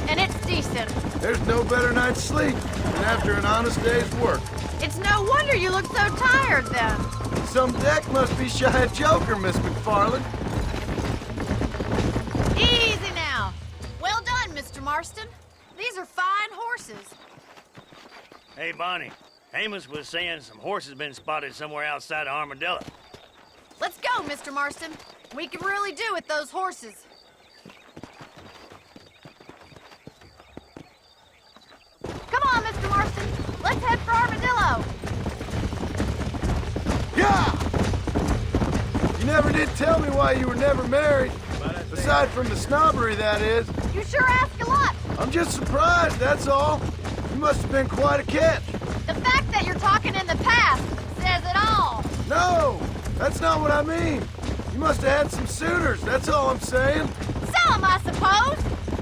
and it's decent. There's no better night's sleep than after an honest day's work. It's no wonder you look so tired then. Some deck must be shy of Joker, Miss McFarland. Easy now. Well done, Mr. Marston. These are fine horses. Hey, Bonnie. Amos was saying some horses been spotted somewhere outside of Armadillo. Let's go, Mr. Marston. We can really do with those horses. Come on, Mr. Marston. Let's head for Armadillo. Yeah! You never did tell me why you were never married. Aside from the snobbery, that is. You sure ask a lot. I'm just surprised, that's all. You must have been quite a catch. The fact that you're talking in the past says it all. No, that's not what I mean. You must have had some suitors, that's all I'm saying. Some, I suppose.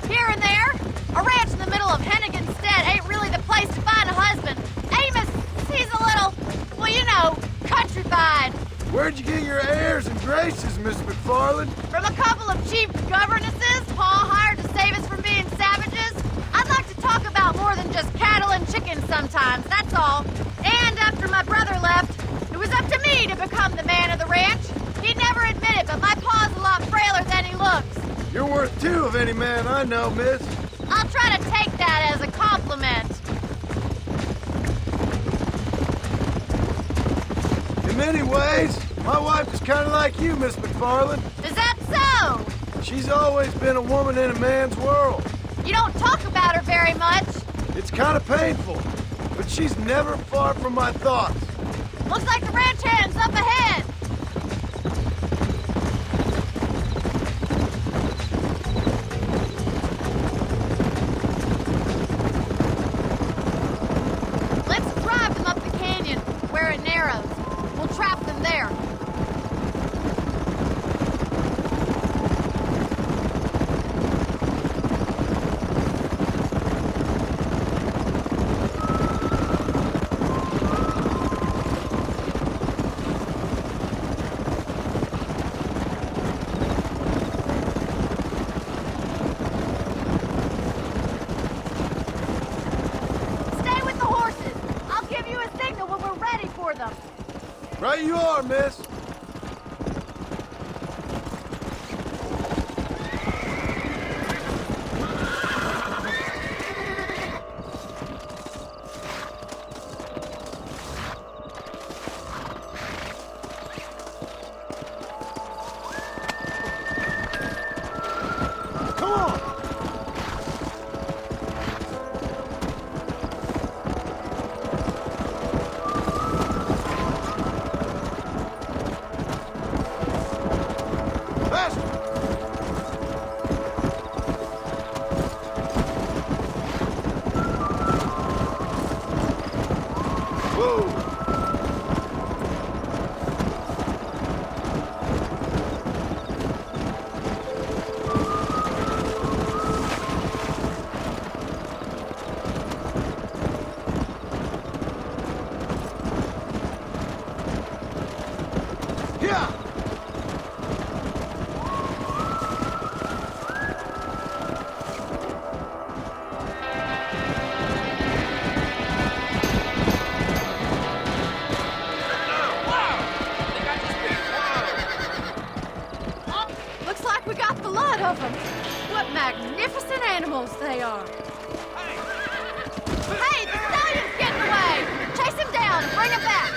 Here and there. A ranch in the middle of Hennigan's Stead ain't really the place to find a husband. Amos, he's a little, well, you know, countrified. Where'd you get your airs and graces, Miss McFarland? From a couple of cheap governesses Pa hired to save us from being savages. I'd like to talk about more than just cattle and chickens sometimes, that's all. And after my brother left, it was up to me to become the man of the ranch. He'd never admit it, but my pa's a lot frailer than he looks. You're worth two of any man I know, miss. I'll try to take that as a compliment. In many ways, my wife is kind of like you, Miss McFarland. Is that so? She's always been a woman in a man's world. You don't talk about her very much. It's kind of painful, but she's never far from my thoughts. Looks like the ranch hand's up ahead. Let's drive them up the canyon, where it narrows. We'll trap them there. Right you are, miss. What magnificent animals they are! Hey, the stallion's getting away! Chase him down and bring him back!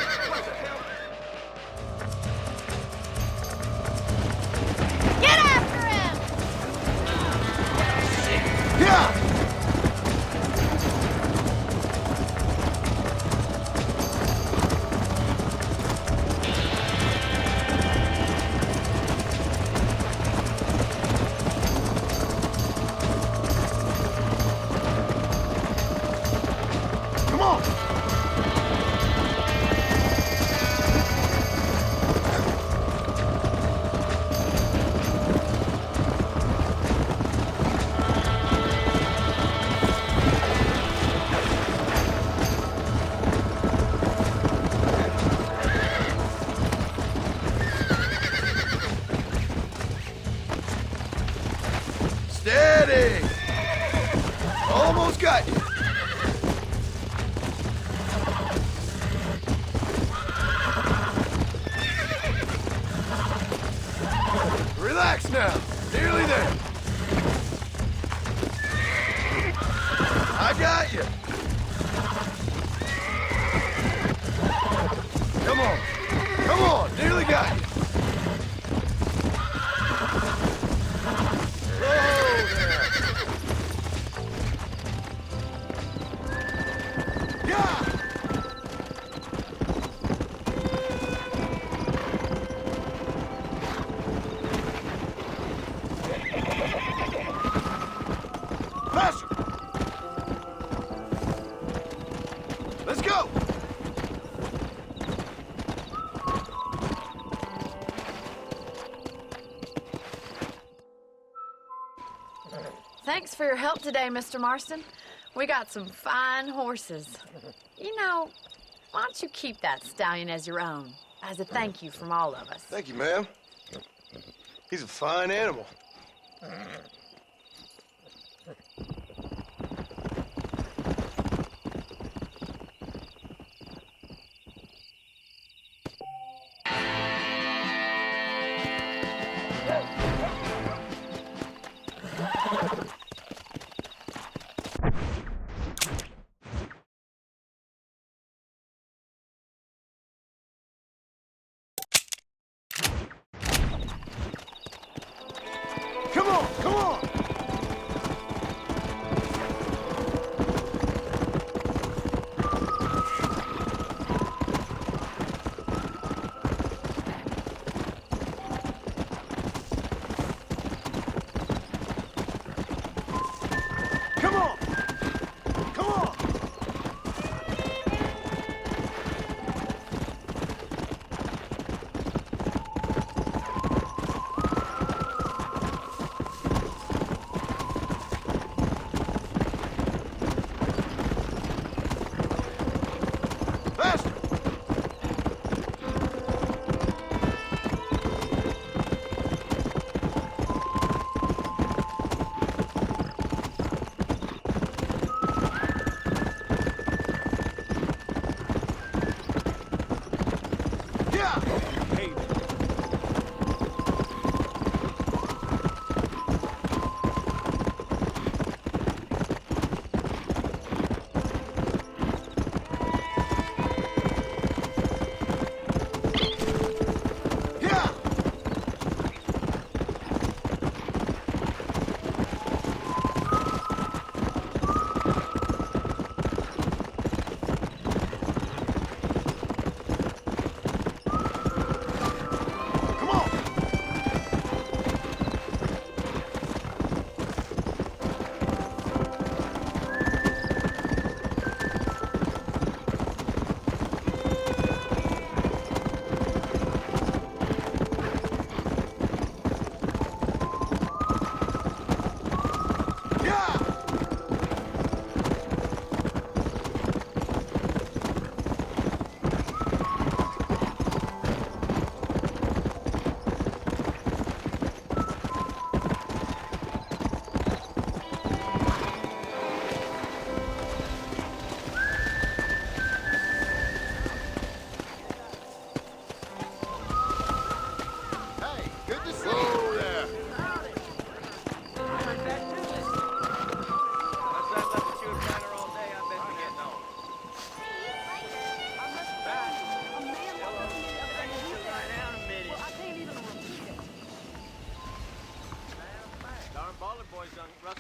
Get after him! Yeah! Steady! Almost got you. Relax now. Nearly there. I got you. Come on. Come on. Nearly got you. Faster! Let's go! Thanks for your help today, Mr. Marston. We got some fine horses. You know, why don't you keep that stallion as your own, as a thank you from all of us? Thank you, ma'am. He's a fine animal. Come on, come on!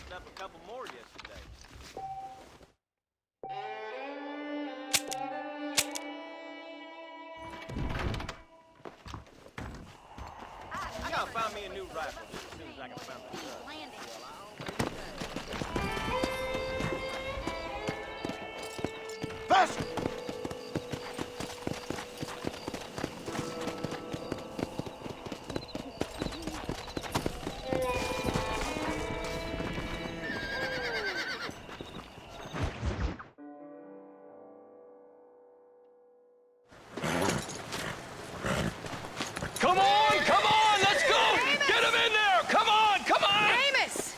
picked up a couple more yesterday. I gotta find me a new rifle just as soon as I can find the truck. Faster! Come on, let's go! Amos! Get him in there! Come on! Amos!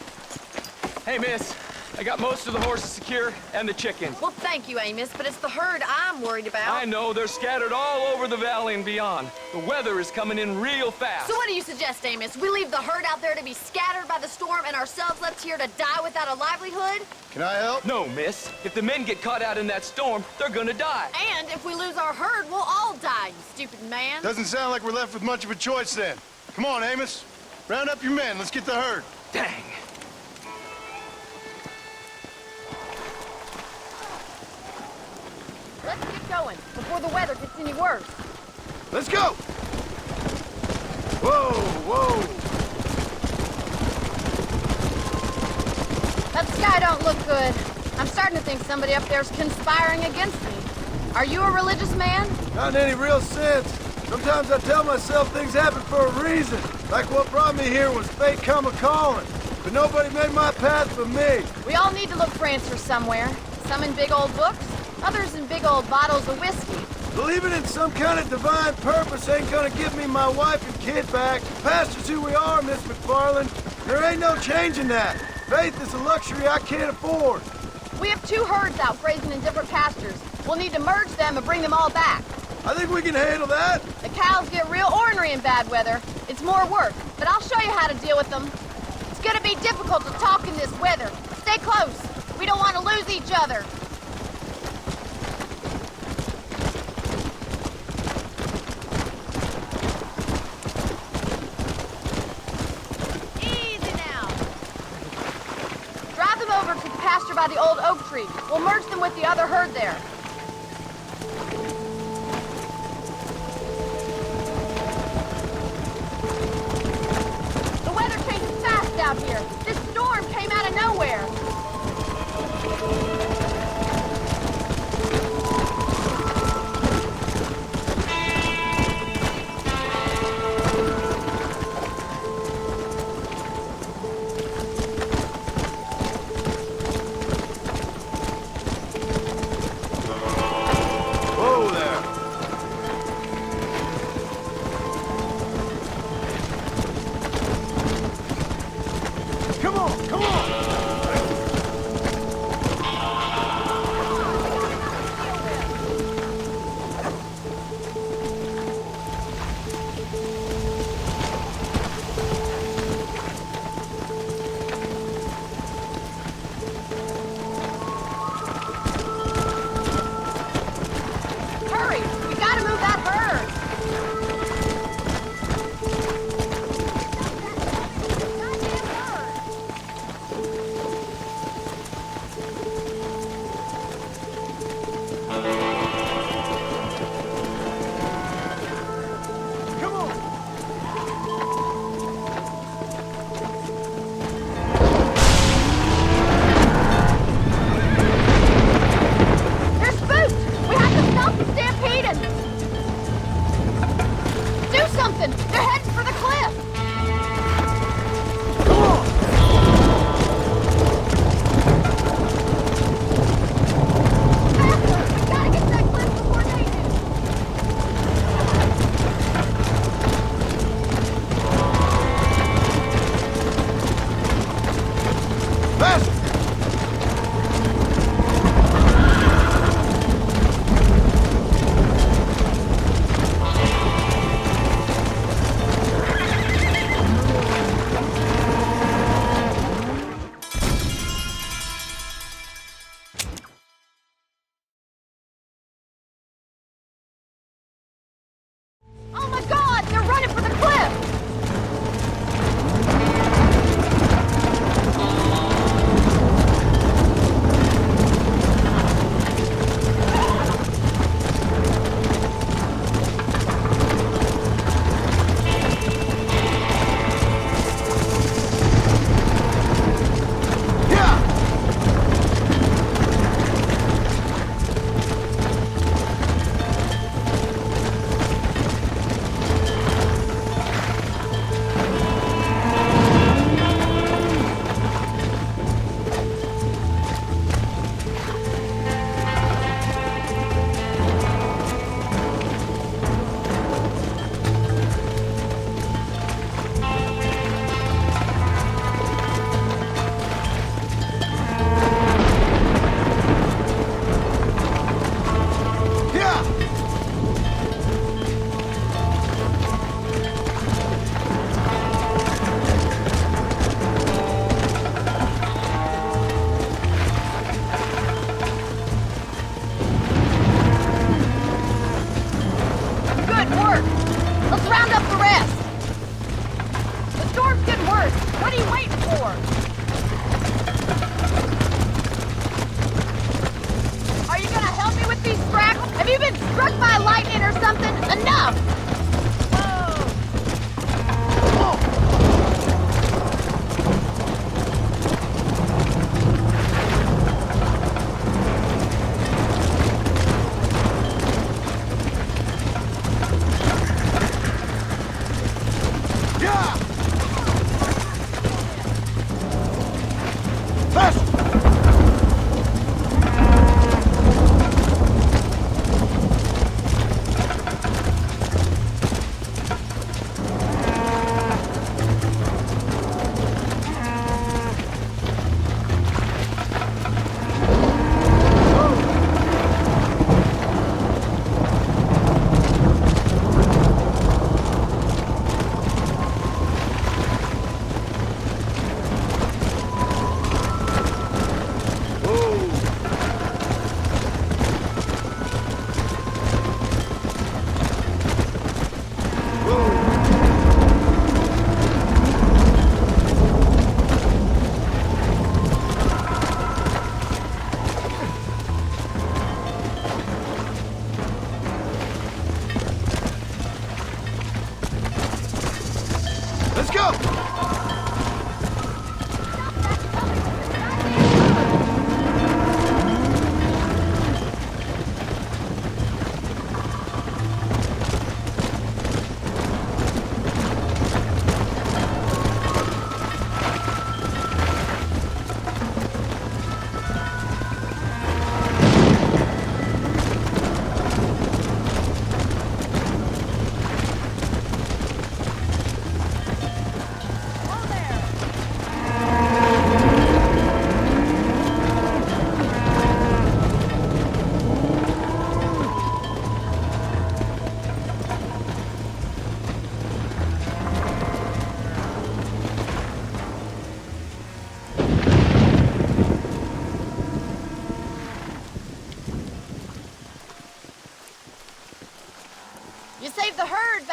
Hey, miss, I got most of the horses secure and the chickens. Well, thank you, Amos, but it's the herd I'm worried about. I know, they're scattered all over the valley and beyond. The weather is coming in real fast. So what do you suggest, Amos? We leave the herd out there to be scattered by the storm and ourselves left here to die without a livelihood? Can I help? No, miss. If the men get caught out in that storm, they're gonna die. And if we lose our herd, we'll all die, you stupid man. Doesn't sound like we're left with much of a choice then. Come on, Amos. Round up your men. Let's get the herd. Dang. Let's get going before the weather gets any worse. Let's go! Whoa, whoa! That sky don't look good. I'm starting to think somebody up there's conspiring against me. Are you a religious man? Not in any real sense. Sometimes I tell myself things happen for a reason. Like what brought me here was fate come a-calling. But nobody made my path but me. We all need to look for answers somewhere. Some in big old books, others in big old bottles of whiskey. Believing in some kind of divine purpose ain't gonna give me my wife and kid back. Past is who we are, Miss McFarland. There ain't no changing that. Faith is a luxury I can't afford. We have 2 herds out grazing in different pastures. We'll need to merge them and bring them all back. I think we can handle that. The cows get real ornery in bad weather. It's more work, but I'll show you how to deal with them. It's gonna be difficult to talk in this weather. Stay close. We don't want to lose each other. Easy now. Drive them over to the pasture by the old oak tree. We'll merge them with the other herd there. The weather changes fast out here. This storm came out of nowhere. Whoa there. Come on, come on!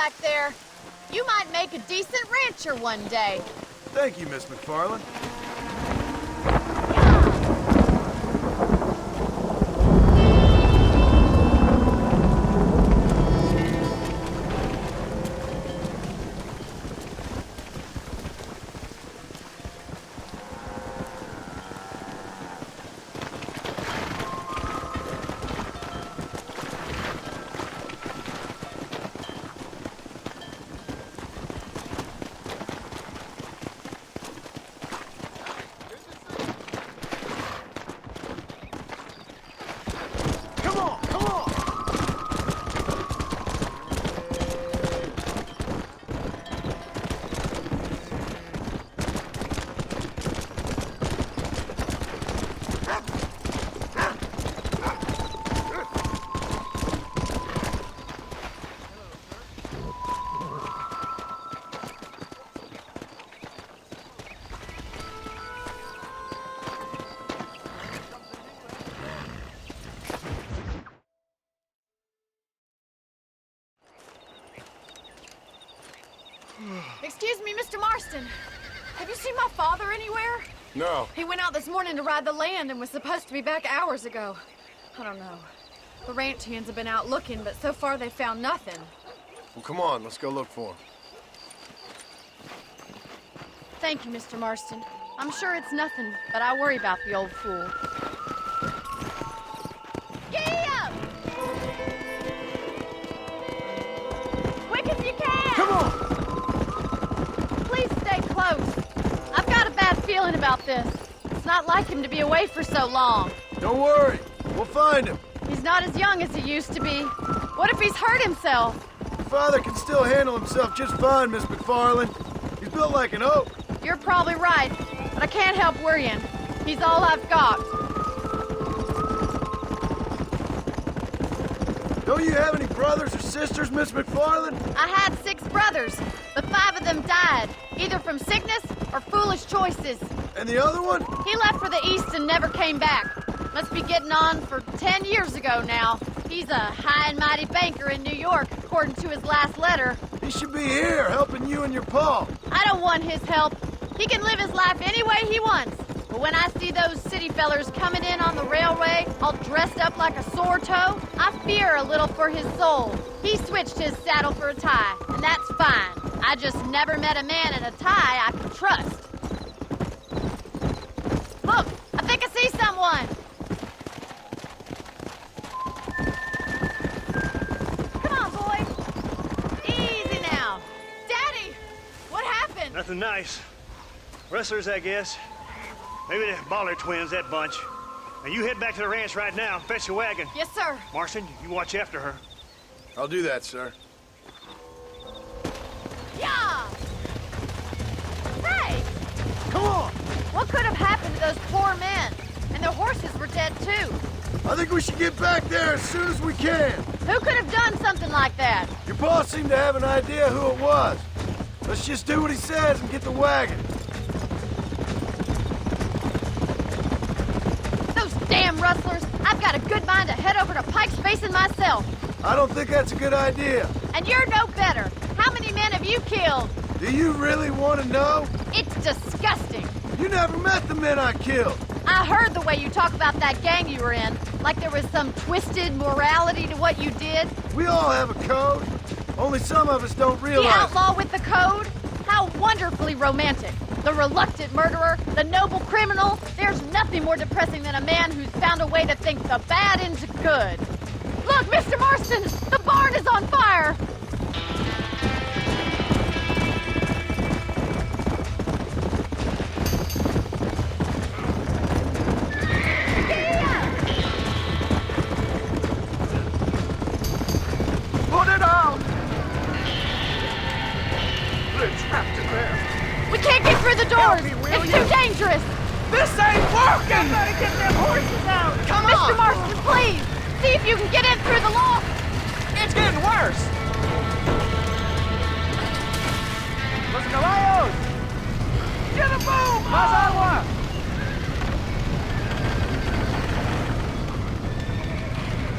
back there. You might make a decent rancher one day. Thank you, Miss McFarland. Excuse me, Mr. Marston. Have you seen my father anywhere? No. He went out this morning to ride the land and was supposed to be back hours ago. I don't know. The ranch hands have been out looking, but so far they've found nothing. Well, come on, let's go look for him. Thank you, Mr. Marston. I'm sure it's nothing, but I worry about the old fool. Giddy up! Quick as you can! Come on! Please stay close. I've got a bad feeling about this. It's not like him to be away for so long. Don't worry, we'll find him. He's not as young as he used to be. What if he's hurt himself? Your father can still handle himself just fine, Miss McFarland. He's built like an oak. You're probably right, but I can't help worrying. He's all I've got. Don't you have any brothers or sisters, Miss McFarland? I had 6 brothers, but 5 of them died, either from sickness or foolish choices. And the other one? He left for the east and never came back. Must be getting on for 10 years ago now. He's a high and mighty banker in New York, according to his last letter. He should be here, helping you and your pa. I don't want his help. He can live his life any way he wants. But when I see those city fellers coming in on the railway, all dressed up like a sore toe, I fear a little for his soul. He switched his saddle for a tie, and that's fine. I just never met a man in a tie I could trust. Look, I think I see someone. Come on, boy. Easy now. Daddy, what happened? Nothing nice. Rustlers, I guess. Maybe the Baller twins, that bunch. Now you head back to the ranch right now and fetch the wagon. Yes, sir. Marston, you watch after her. I'll do that, sir. Yeah! Hey! Come on! What could have happened to those poor men? And their horses were dead, too. I think we should get back there as soon as we can. Who could have done something like that? Your boss seemed to have an idea who it was. Let's just do what he says and get the wagon. Those damn rustlers! I've got a good mind to head over to Pike's Basin myself. I don't think that's a good idea. And you're no better. How many men have you killed? Do you really want to know? It's disgusting. You never met the men I killed. I heard the way you talk about that gang you were in, like there was some twisted morality to what you did. We all have a code. Only some of us don't realize. The outlaw with the code? How wonderfully romantic. The reluctant murderer, the noble criminal. There's nothing more depressing than a man who's found a way to think the bad into good. Look, Mr. Marston, the barn is on fire. Put it out! They're trapped in there. We can't get through the doors. It's too dangerous. This ain't working! Somebody get them horses out! Come on! Mr. Marston, please, see if you can get in through the loft. It's getting worse! Los caballos! Get a boom! Más agua!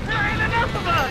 There ain't enough of us!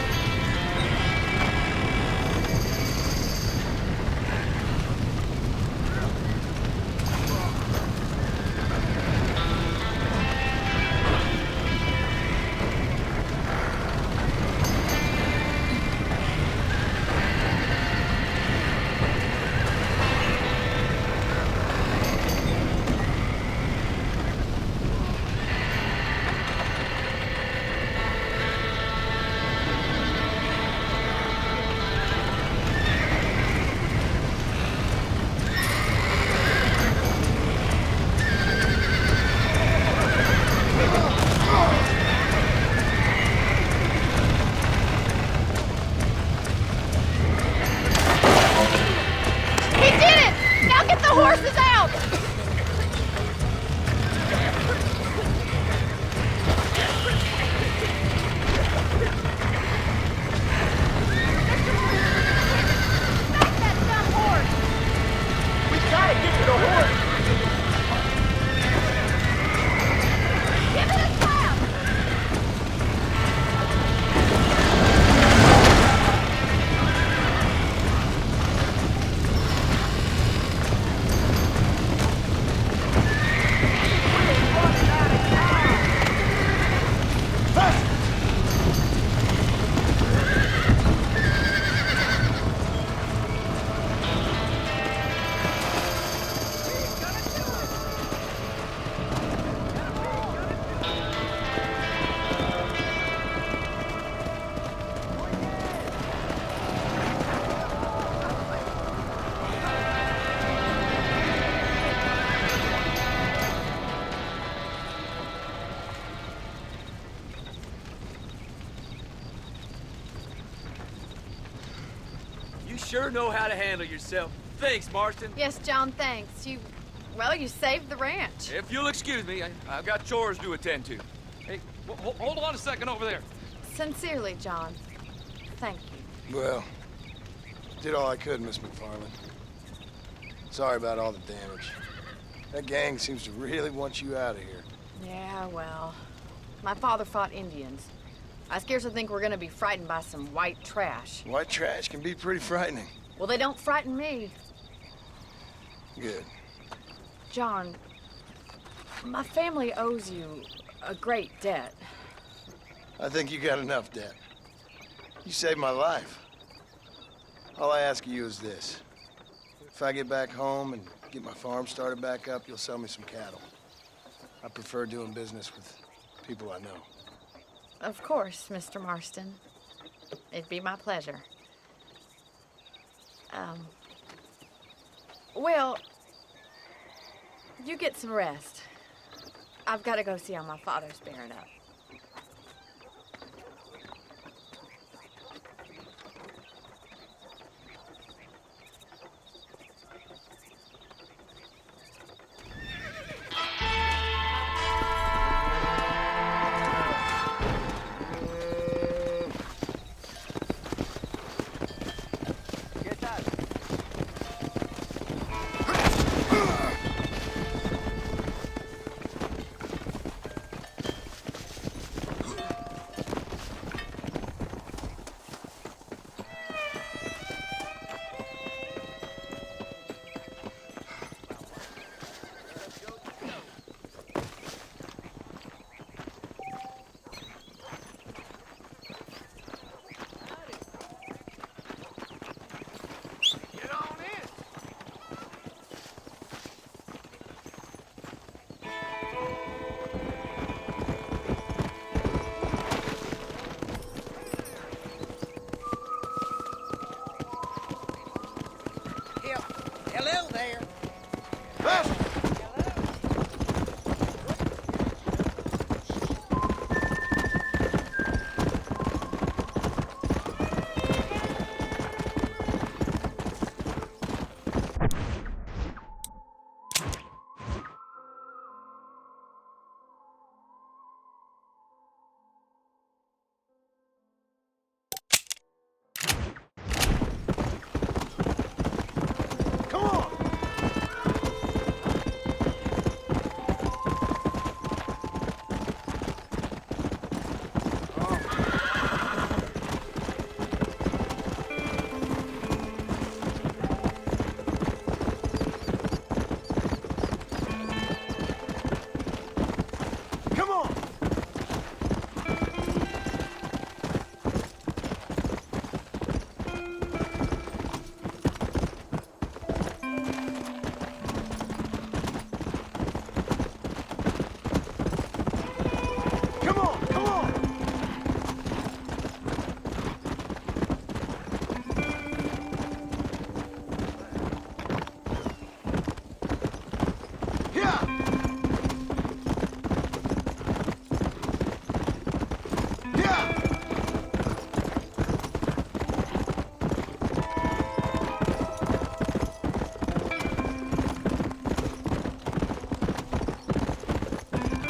sure know how to handle yourself. Thanks, Marston. Yes, John, thanks. You saved the ranch. If you'll excuse me, I've got chores to attend to. Hey, hold on a second over there. Sincerely, John. Thank you. Well, did all I could, Miss McFarland. Sorry about all the damage. That gang seems to really want you out of here. Yeah, well, my father fought Indians. I scarcely think we're gonna be frightened by some white trash. White trash can be pretty frightening. Well, they don't frighten me. Good. John, my family owes you a great debt. I think you got enough debt. You saved my life. All I ask of you is this. If I get back home and get my farm started back up, you'll sell me some cattle. I prefer doing business with people I know. Of course, Mr. Marston. It'd be my pleasure. Well, you get some rest. I've got to go see how my father's bearing up. Hello there.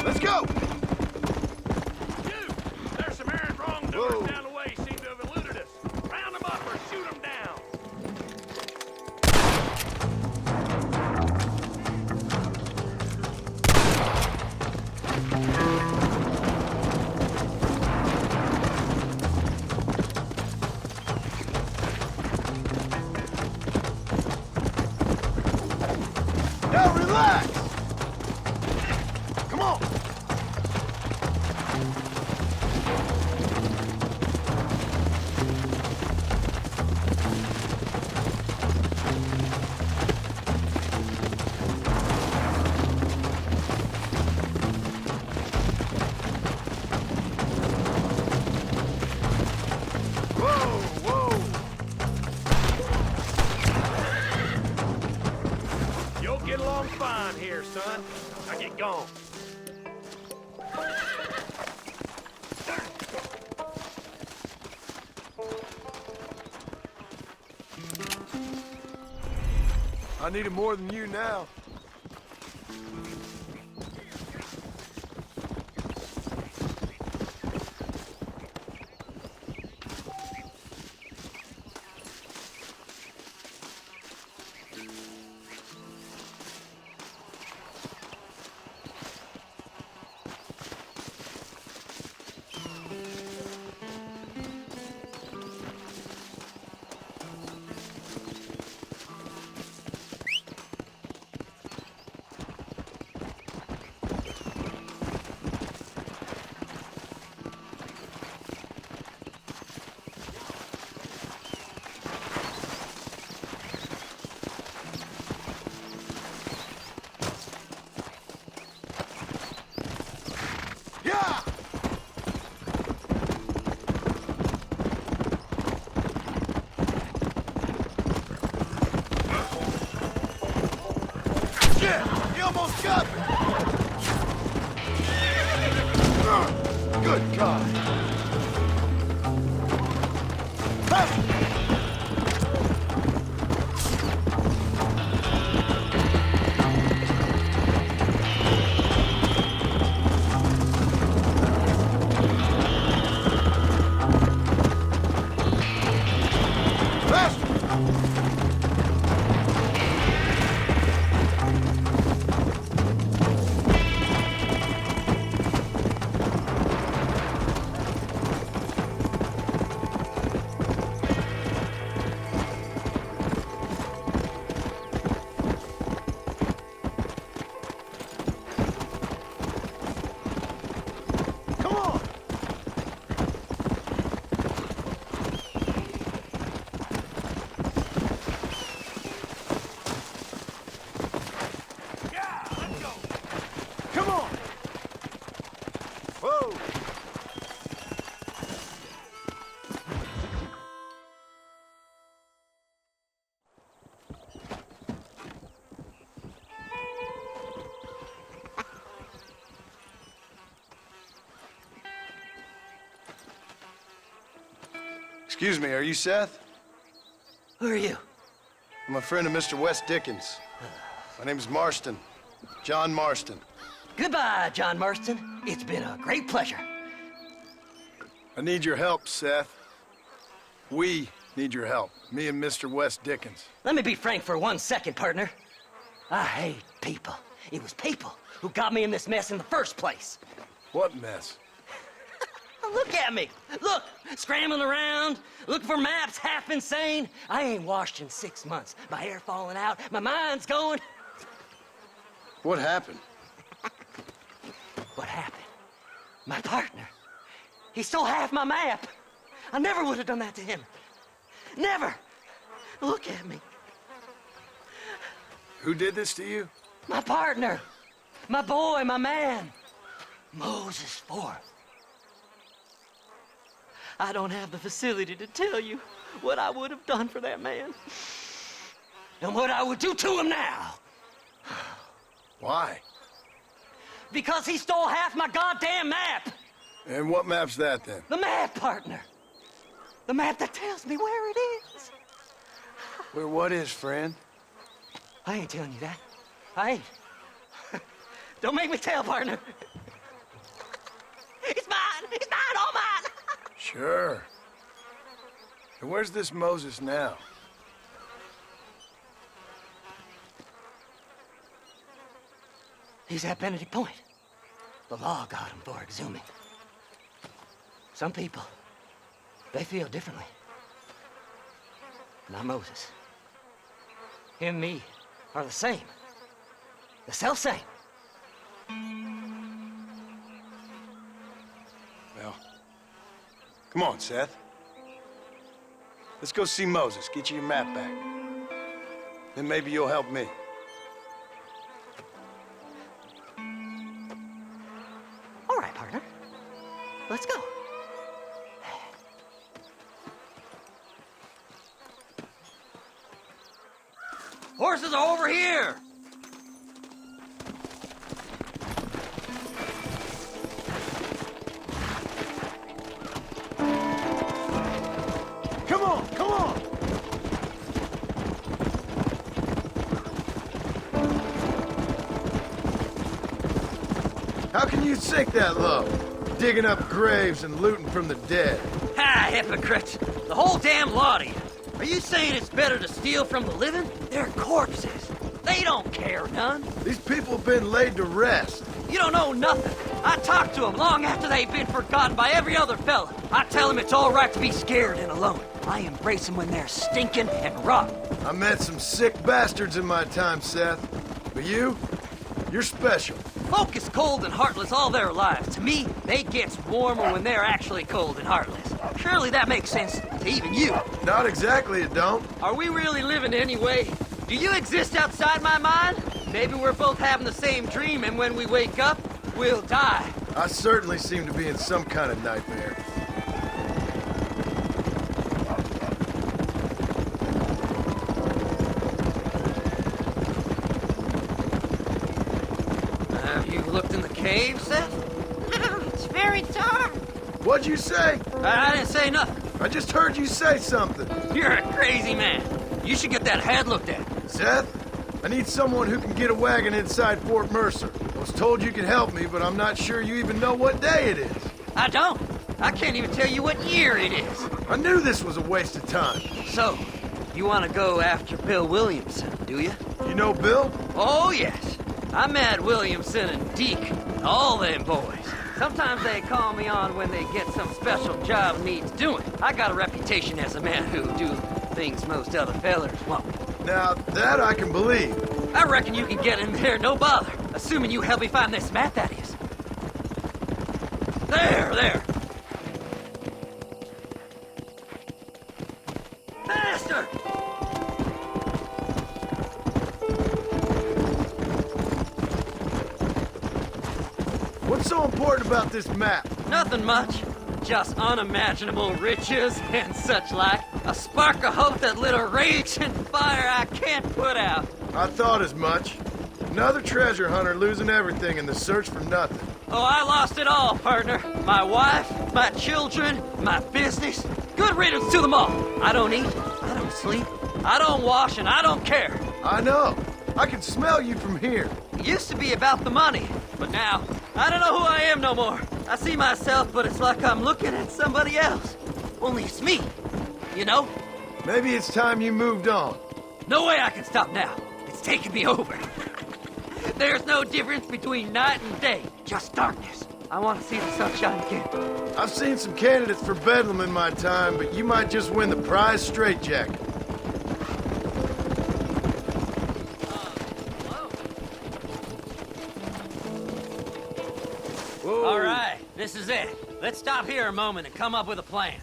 Let's go! There's some errant wrongdoers down the way seem to have eluded us. Round them up or shoot them down. Now relax! Come on! You'll get along fine here, son. Now get gone. I need it more than you now. Got me! Good God! Excuse me, are you Seth? Who are you? I'm a friend of Mr. Wes Dickens. My name's Marston. John Marston. Goodbye, John Marston. It's been a great pleasure. I need your help, Seth. We need your help. Me and Mr. Wes Dickens. Let me be frank for 1 second, partner. I hate people. It was people who got me in this mess in the first place. What mess? Look at me. Look, scrambling around, looking for maps, half insane. I ain't washed in 6 months. My hair falling out, my mind's going. What happened? What happened? My partner. He stole half my map. I never would have done that to him. Never. Look at me. Who did this to you? My partner. My boy, my man. Moses Ford. I don't have the facility to tell you what I would have done for that man. And what I would do to him now. Why? Because he stole half my goddamn map. And what map's that, then? The map, partner. The map that tells me where it is. Where what is, friend? I ain't telling you that. I ain't. Don't make me tell, partner. It's mine! It's mine! All mine! Sure. And where's this Moses now? He's at Benedict Point. The law got him for exhuming. Some people, they feel differently. Not Moses. Him and me are the same. The self-same. Well, come on, Seth. Let's go see Moses, get you your map back. Then maybe you'll help me. All right, partner. Let's go. Horses are over here! Come on, come on! How can you sink that low? Digging up graves and looting from the dead. Ha, hypocrite! The whole damn lot of you. Are you saying it's better to steal from the living? They're corpses. They don't care none. These people have been laid to rest. You don't know nothing. I talk to them long after they've been forgotten by every other fella. I tell them it's all right to be scared and alone. I embrace them when they're stinking and rotten. I met some sick bastards in my time, Seth. But you're special. Folk is cold and heartless all their lives. To me, they gets warmer when they're actually cold and heartless. Surely that makes sense to even you. Not exactly, it don't. Are we really living anyway? Do you exist outside my mind? Maybe we're both having the same dream, and when we wake up, we'll die. I certainly seem to be in some kind of nightmare. Have you looked in the cave, Seth? It's very dark. What'd you say? I didn't say nothing. I just heard you say something. You're a crazy man. You should get that head looked at. Seth, I need someone who can get a wagon inside Fort Mercer. I was told you could help me, but I'm not sure you even know what day it is. I don't. I can't even tell you what year it is. I knew this was a waste of time. So, you want to go after Bill Williamson, do you? You know Bill? Oh, yes. I met Williamson and Deke, and all them boys. Sometimes they call me on when they get some special job needs doing. I got a reputation as a man who do things most other fellers won't. Now, that I can believe. I reckon you can get in there, no bother. Assuming you help me find this map, that is. There! Faster! What's so important about this map? Nothing much. Just unimaginable riches and such like. A spark of hope that lit a raging fire I can't put out. I thought as much. Another treasure hunter losing everything in the search for nothing. Oh, I lost it all, partner. My wife, my children, my business. Good riddance to them all. I don't eat, I don't sleep, I don't wash, and I don't care. I know. I can smell you from here. It used to be about the money, but now, I don't know who I am no more. I see myself, but it's like I'm looking at somebody else. Only it's me, you know? Maybe it's time you moved on. No way I can stop now. It's taking me over. There's no difference between night and day, just darkness. I want to see the sunshine again. I've seen some candidates for Bedlam in my time, but you might just win the prize straitjacket. All right, this is it. Let's stop here a moment and come up with a plan.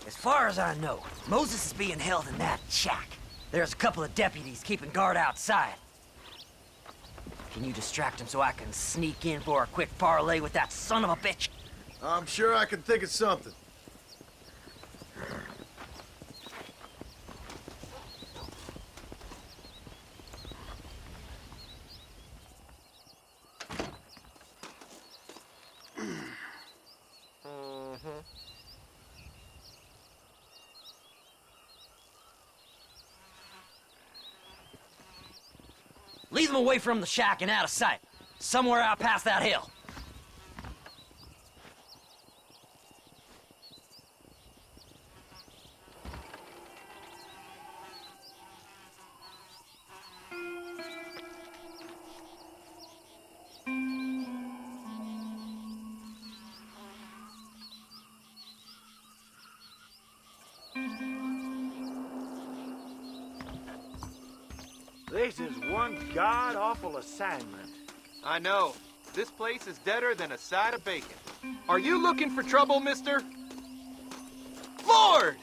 As far as I know, Moses is being held in that shack. There's a couple of deputies keeping guard outside. Can you distract him so I can sneak in for a quick parlay with that son of a bitch? I'm sure I can think of something. Lead them away from the shack and out of sight. Somewhere out past that hill. This is one god-awful assignment. I know. This place is deader than a side of bacon. Are you looking for trouble, mister? Lord!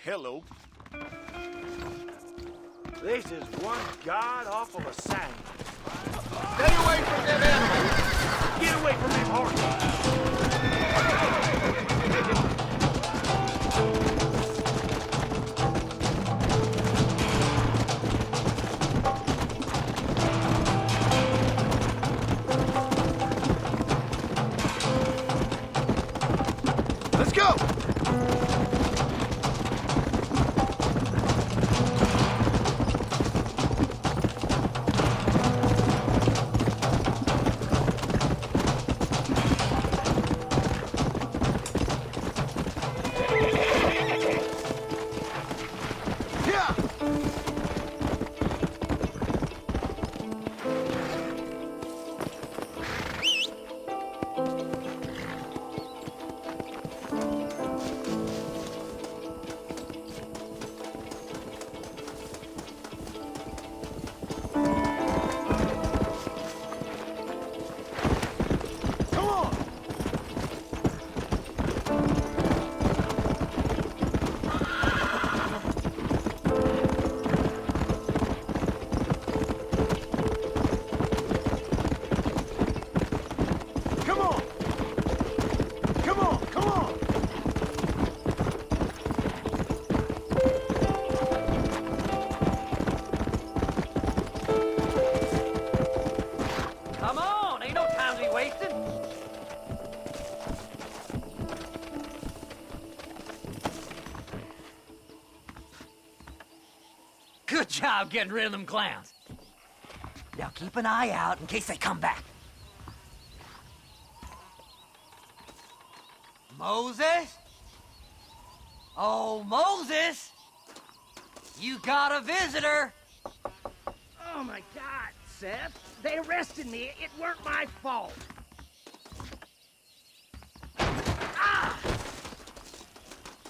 Hello. This is one god-awful assignment. Stay away from them animals! Get away from them horses! go! Good job getting rid of them clowns. Now keep an eye out in case they come back. Moses? Oh, Moses! You got a visitor! Oh my God, Seth. They arrested me. It weren't my fault. Ah!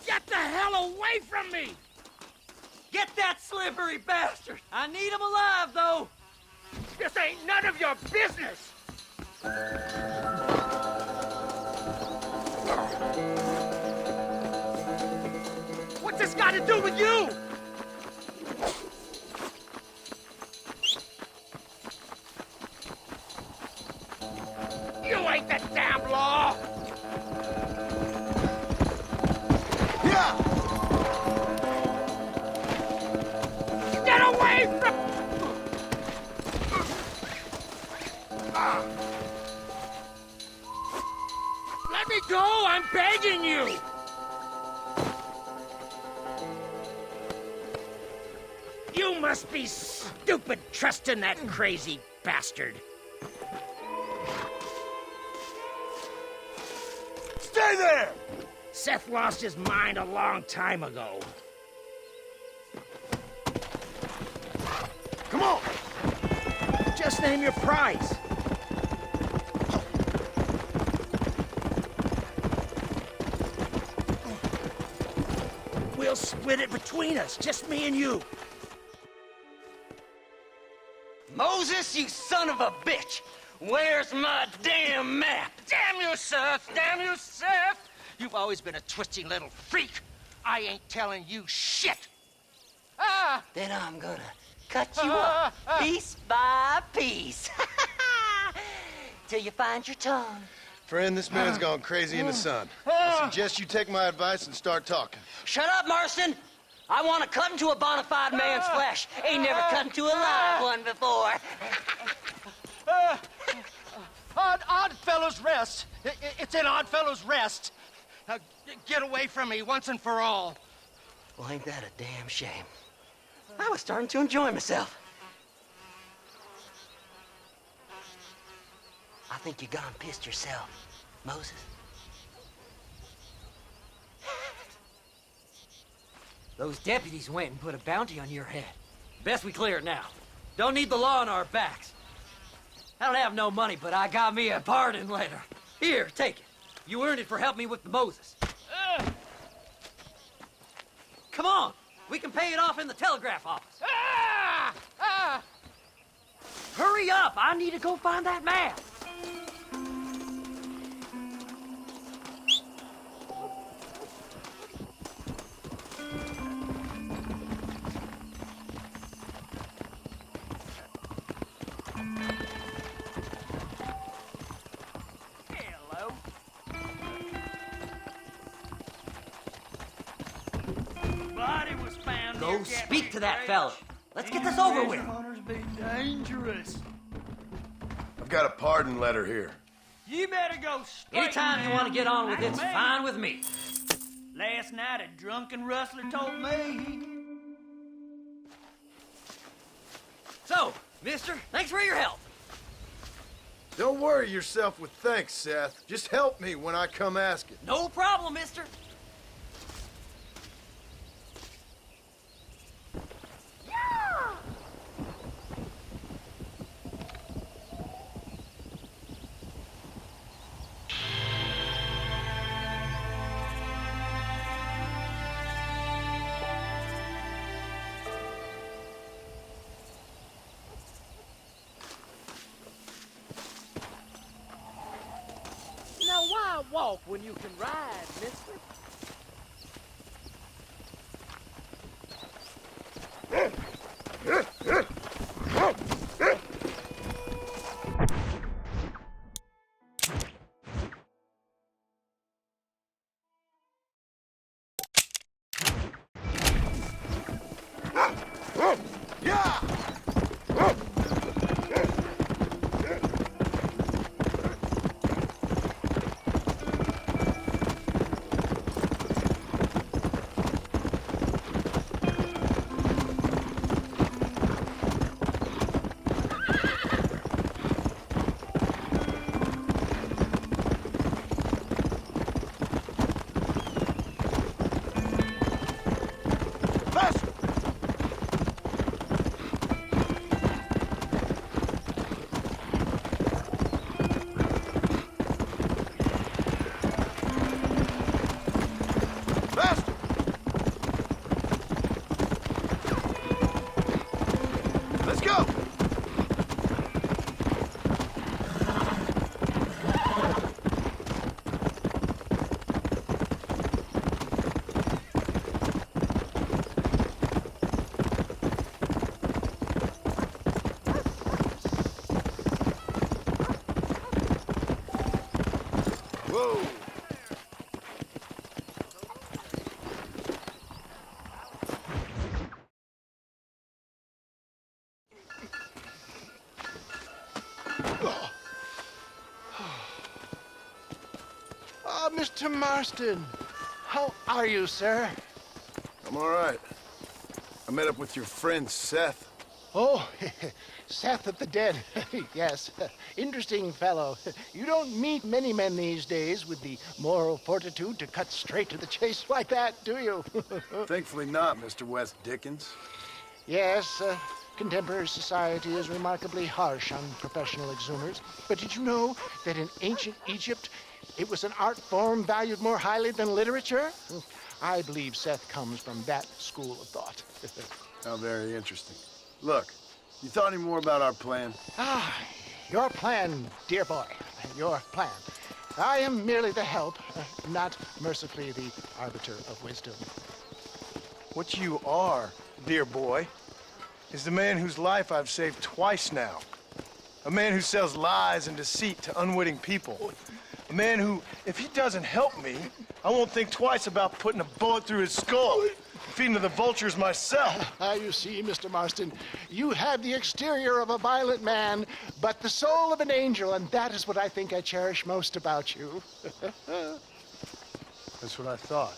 Get the hell away from me! Get that slippery bastard! I need him alive, though! This ain't none of your business! What's this got to do with you? You ain't the damn law! Yeah! Get away from... Let me go! I'm begging you! You must be stupid trusting that crazy bastard. Stay there! Seth lost his mind a long time ago. Come on! Just name your price. We'll split it between us, just me and you. Moses, you son of a bitch! Where's my damn map? Damn you, Seth! Damn you, Seth! You've always been a twisting little freak. I ain't telling you shit. Ah! Then I'm gonna cut you up piece by piece. Till you find your tongue. Friend, this man's gone crazy in the sun. I suggest you take my advice and start talking. Shut up, Marston! I want to cut into a bona fide man's flesh. Ain't never cut into a live one before. Oddfellows Rest. It's in Oddfellows Rest. Now, get away from me once and for all. Well, ain't that a damn shame? I was starting to enjoy myself. I think you gone pissed yourself, Moses. Those deputies went and put a bounty on your head. Best we clear it now. Don't need the law on our backs. I don't have no money, but I got me a pardon letter. Here, take it. You earned it for helping me with the Moses. Come on. We can pay it off in the telegraph office. Hurry up. I need to go find that map. Go speak to that fella. Let's get this over with. Hunters be dangerous. I've got a pardon letter here. You better go straight. Anytime you want to get on with it's fine with me. Last night a drunken rustler told me. So, mister, thanks for your help. Don't worry yourself with thanks, Seth. Just help me when I come asking. No problem, mister. Now why walk when you can ride, mister? Mr. Marston, how are you, sir? I'm all right. I met up with your friend, Seth. Oh, Seth of the Dead. Yes, interesting fellow. You don't meet many men these days with the moral fortitude to cut straight to the chase like that, do you? Thankfully not, Mr. West Dickens. Yes, contemporary society is remarkably harsh on professional exhumers. But did you know that in ancient Egypt, it was an art form valued more highly than literature? I believe Seth comes from that school of thought. How very interesting. Look, you thought any more about our plan? Your plan, dear boy. Your plan. I am merely the help, not mercifully the arbiter of wisdom. What you are, dear boy, is the man whose life I've saved twice now. A man who sells lies and deceit to unwitting people. A man who, if he doesn't help me, I won't think twice about putting a bullet through his skull, feeding to the vultures myself. You see, Mr. Marston, you have the exterior of a violent man, but the soul of an angel, and that is what I think I cherish most about you. That's what I thought.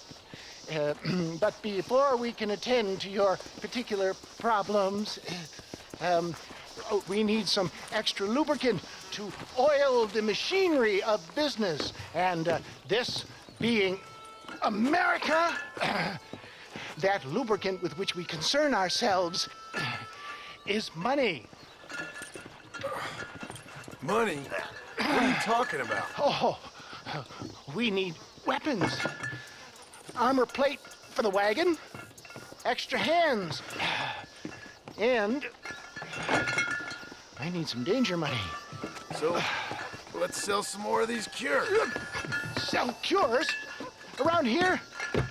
But before we can attend to your particular problems, we need some extra lubricant to oil the machinery of business. And this being America, that lubricant with which we concern ourselves is money. Money? What are you talking about? Oh, we need weapons. Armor plate for the wagon, extra hands, and I need some danger money. So, let's sell some more of these cures. Sell cures? Around here?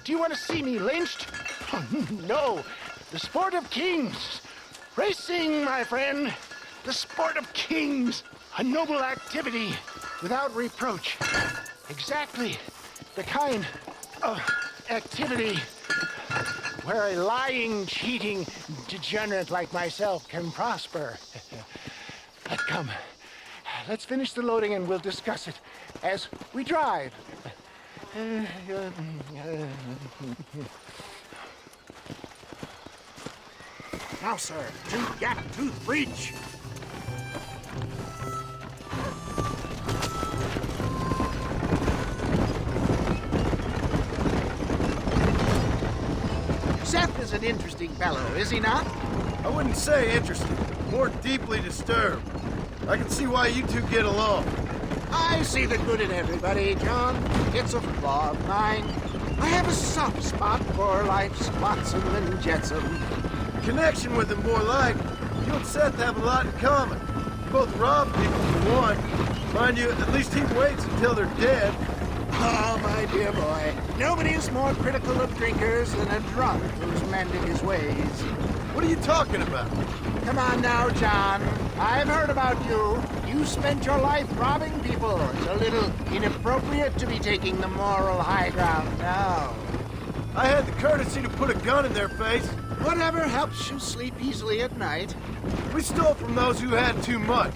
Do you want to see me lynched? Oh, no, the sport of kings. Racing, my friend, the sport of kings. A noble activity without reproach. Exactly the kind of activity where a lying, cheating degenerate like myself can prosper. But come, let's finish the loading and we'll discuss it as we drive. Now, sir, to gap tooth breach. Seth is an interesting fellow, is he not? I wouldn't say interesting, more deeply disturbed. I can see why you two get along. I see the good in everybody, John. It's a flaw of mine. I have a soft spot for life's flotsam and jetsam. Connection with him, more like. You and Seth have a lot in common. You both rob people for one. Mind you, at least he waits until they're dead. Oh, my dear boy. Nobody is more critical of drinkers than a drunk who's mending his ways. What are you talking about? Come on now, John. I've heard about you. You spent your life robbing people. It's a little inappropriate to be taking the moral high ground now. I had the courtesy to put a gun in their face. Whatever helps you sleep easily at night. We stole from those who had too much.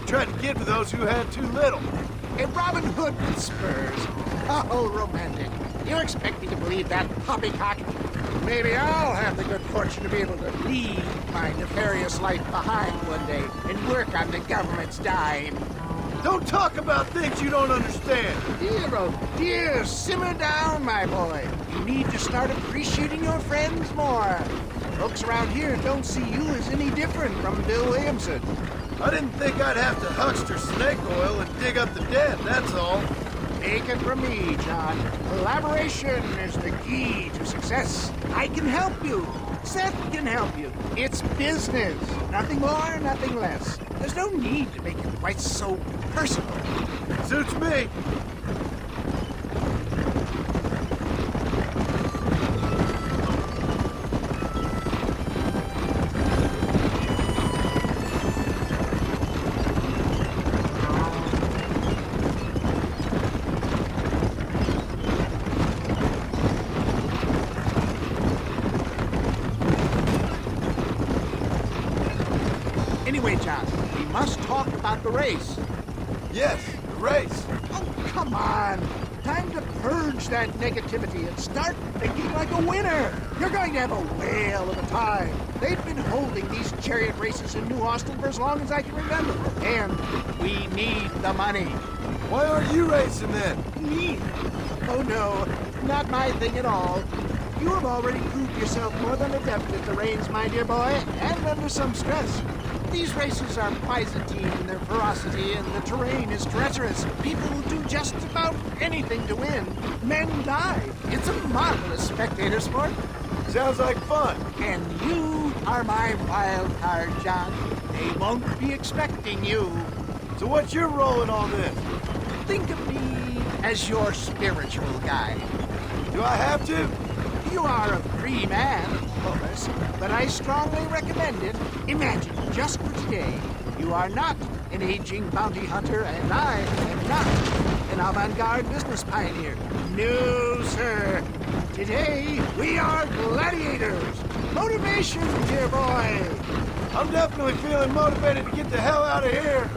We tried to give to those who had too little. A Robin Hood with spurs. Oh, romantic. You expect me to believe that poppycock? Maybe I'll have the good fortune to be able to leave my nefarious life behind one day and work on the government's dime. Don't talk about things you don't understand. Dear, oh dear, simmer down, my boy. You need to start appreciating your friends more. Folks around here don't see you as any different from Bill Williamson. I didn't think I'd have to huckster snake oil and dig up the dead, that's all. Take it from me, John. Collaboration is the key to success. I can help you. Seth can help you. It's business. Nothing more, nothing less. There's no need to make it quite so personal. Suits me. Anyway, John, we must talk about the race. Yes, the race. Oh, come on. Time to purge that negativity and start thinking like a winner. You're going to have a whale of a time. They've been holding these chariot races in New Austin for as long as I can remember. And we need the money. Why aren't you racing then? Me? Oh, no. Not my thing at all. You have already proved yourself more than adept at the reins, my dear boy, and under some stress. These races are Byzantine in their ferocity, and the terrain is treacherous. People will do just about anything to win. Men die. It's a marvelous spectator sport. Sounds like fun. And you are my wild card, John. They won't be expecting you. So what's your role in all this? Think of me as your spiritual guide. Do I have to? You are a free man, of course, but I strongly recommend it. Imagine, just for today, you are not an aging bounty hunter, and I am not an avant-garde business pioneer. No, sir. Today, we are gladiators. Motivation, dear boy. I'm definitely feeling motivated to get the hell out of here.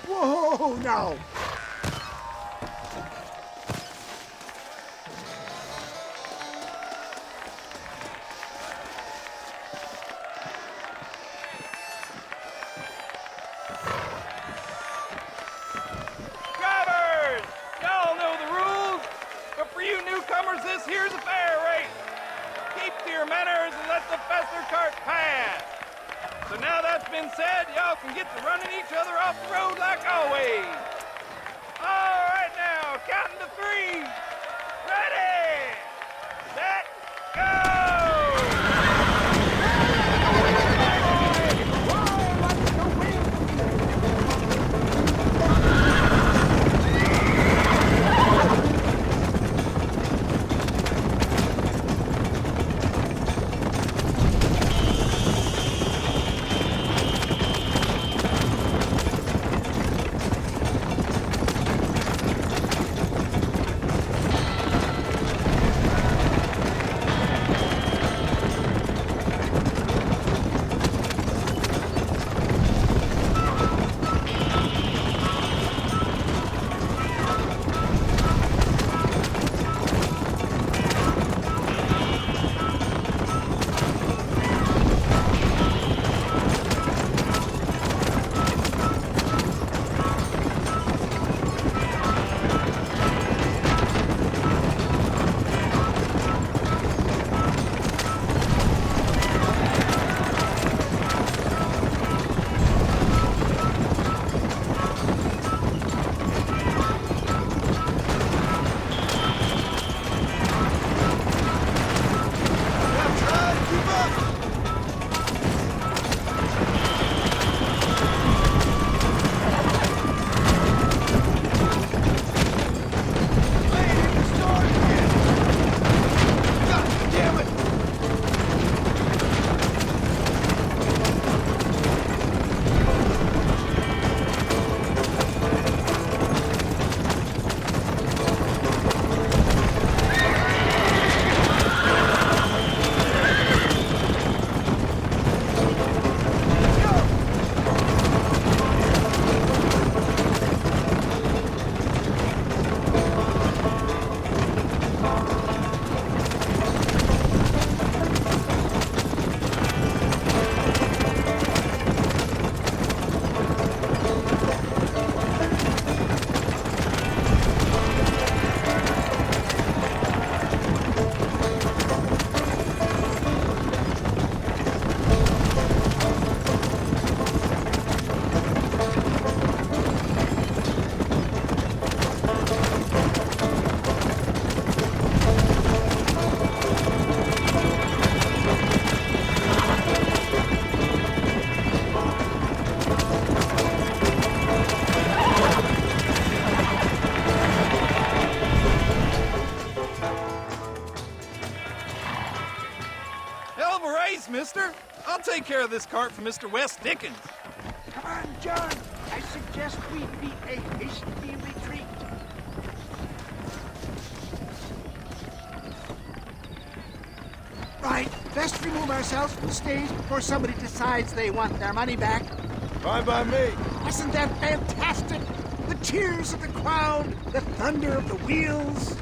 Whoa, no. Drivers! Y'all know the rules, but for you newcomers, this here's a fair race. Keep to your manners and let the fester cart pass. So now that's been said, y'all can get to running each other off the road like always. All right now, counting to 3. Ready, set, go! Please, mister. I'll take care of this cart for Mr. West Dickens. Come on, John. I suggest we beat a hasty retreat. Right, best remove ourselves from the stage before somebody decides they want their money back. Fine by me. Isn't that fantastic? The cheers of the crowd, the thunder of the wheels.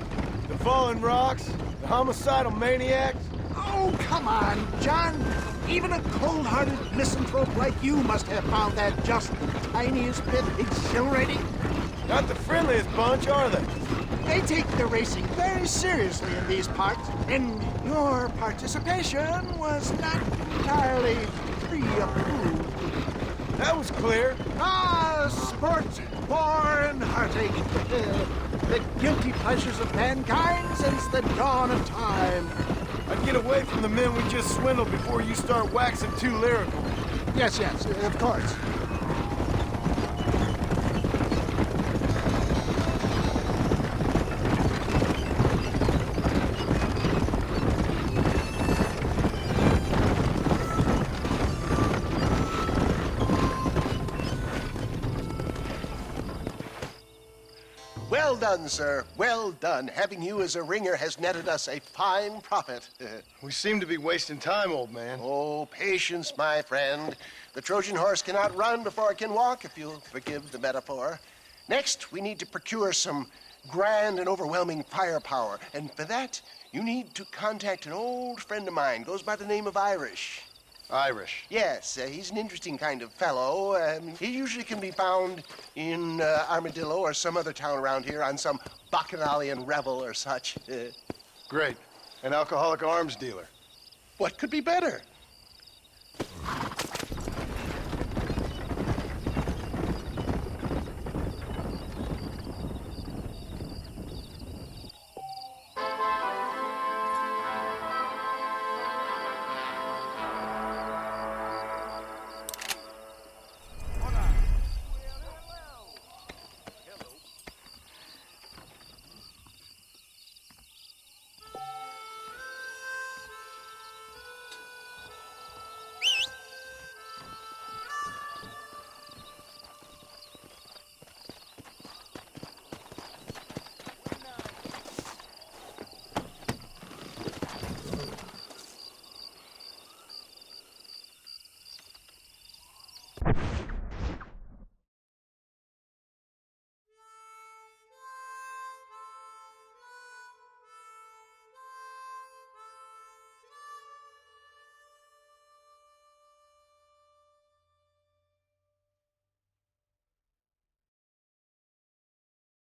The fallen rocks, the homicidal maniacs. Oh, come on, John. Even a cold-hearted misanthrope like you must have found that just the tiniest bit exhilarating. Not the friendliest bunch, are they? They take their racing very seriously in these parts, and your participation was not entirely free of food. That was clear. Ah, sport, war, and heartache. The guilty pleasures of mankind since the dawn of time. I'd get away from the men we just swindled before you start waxing too lyrical. Yes, of course. Well done, sir. Well done. Having you as a ringer has netted us a fine profit. We seem to be wasting time, old man. Oh, patience, my friend. The Trojan horse cannot run before it can walk, if you'll forgive the metaphor. Next, we need to procure some grand and overwhelming firepower. And for that, you need to contact an old friend of mine. Goes by the name of Irish. Irish? Yes, he's an interesting kind of fellow. He usually can be found in Armadillo or some other town around here on some bacchanalian revel or such. Great. An alcoholic arms dealer. What could be better?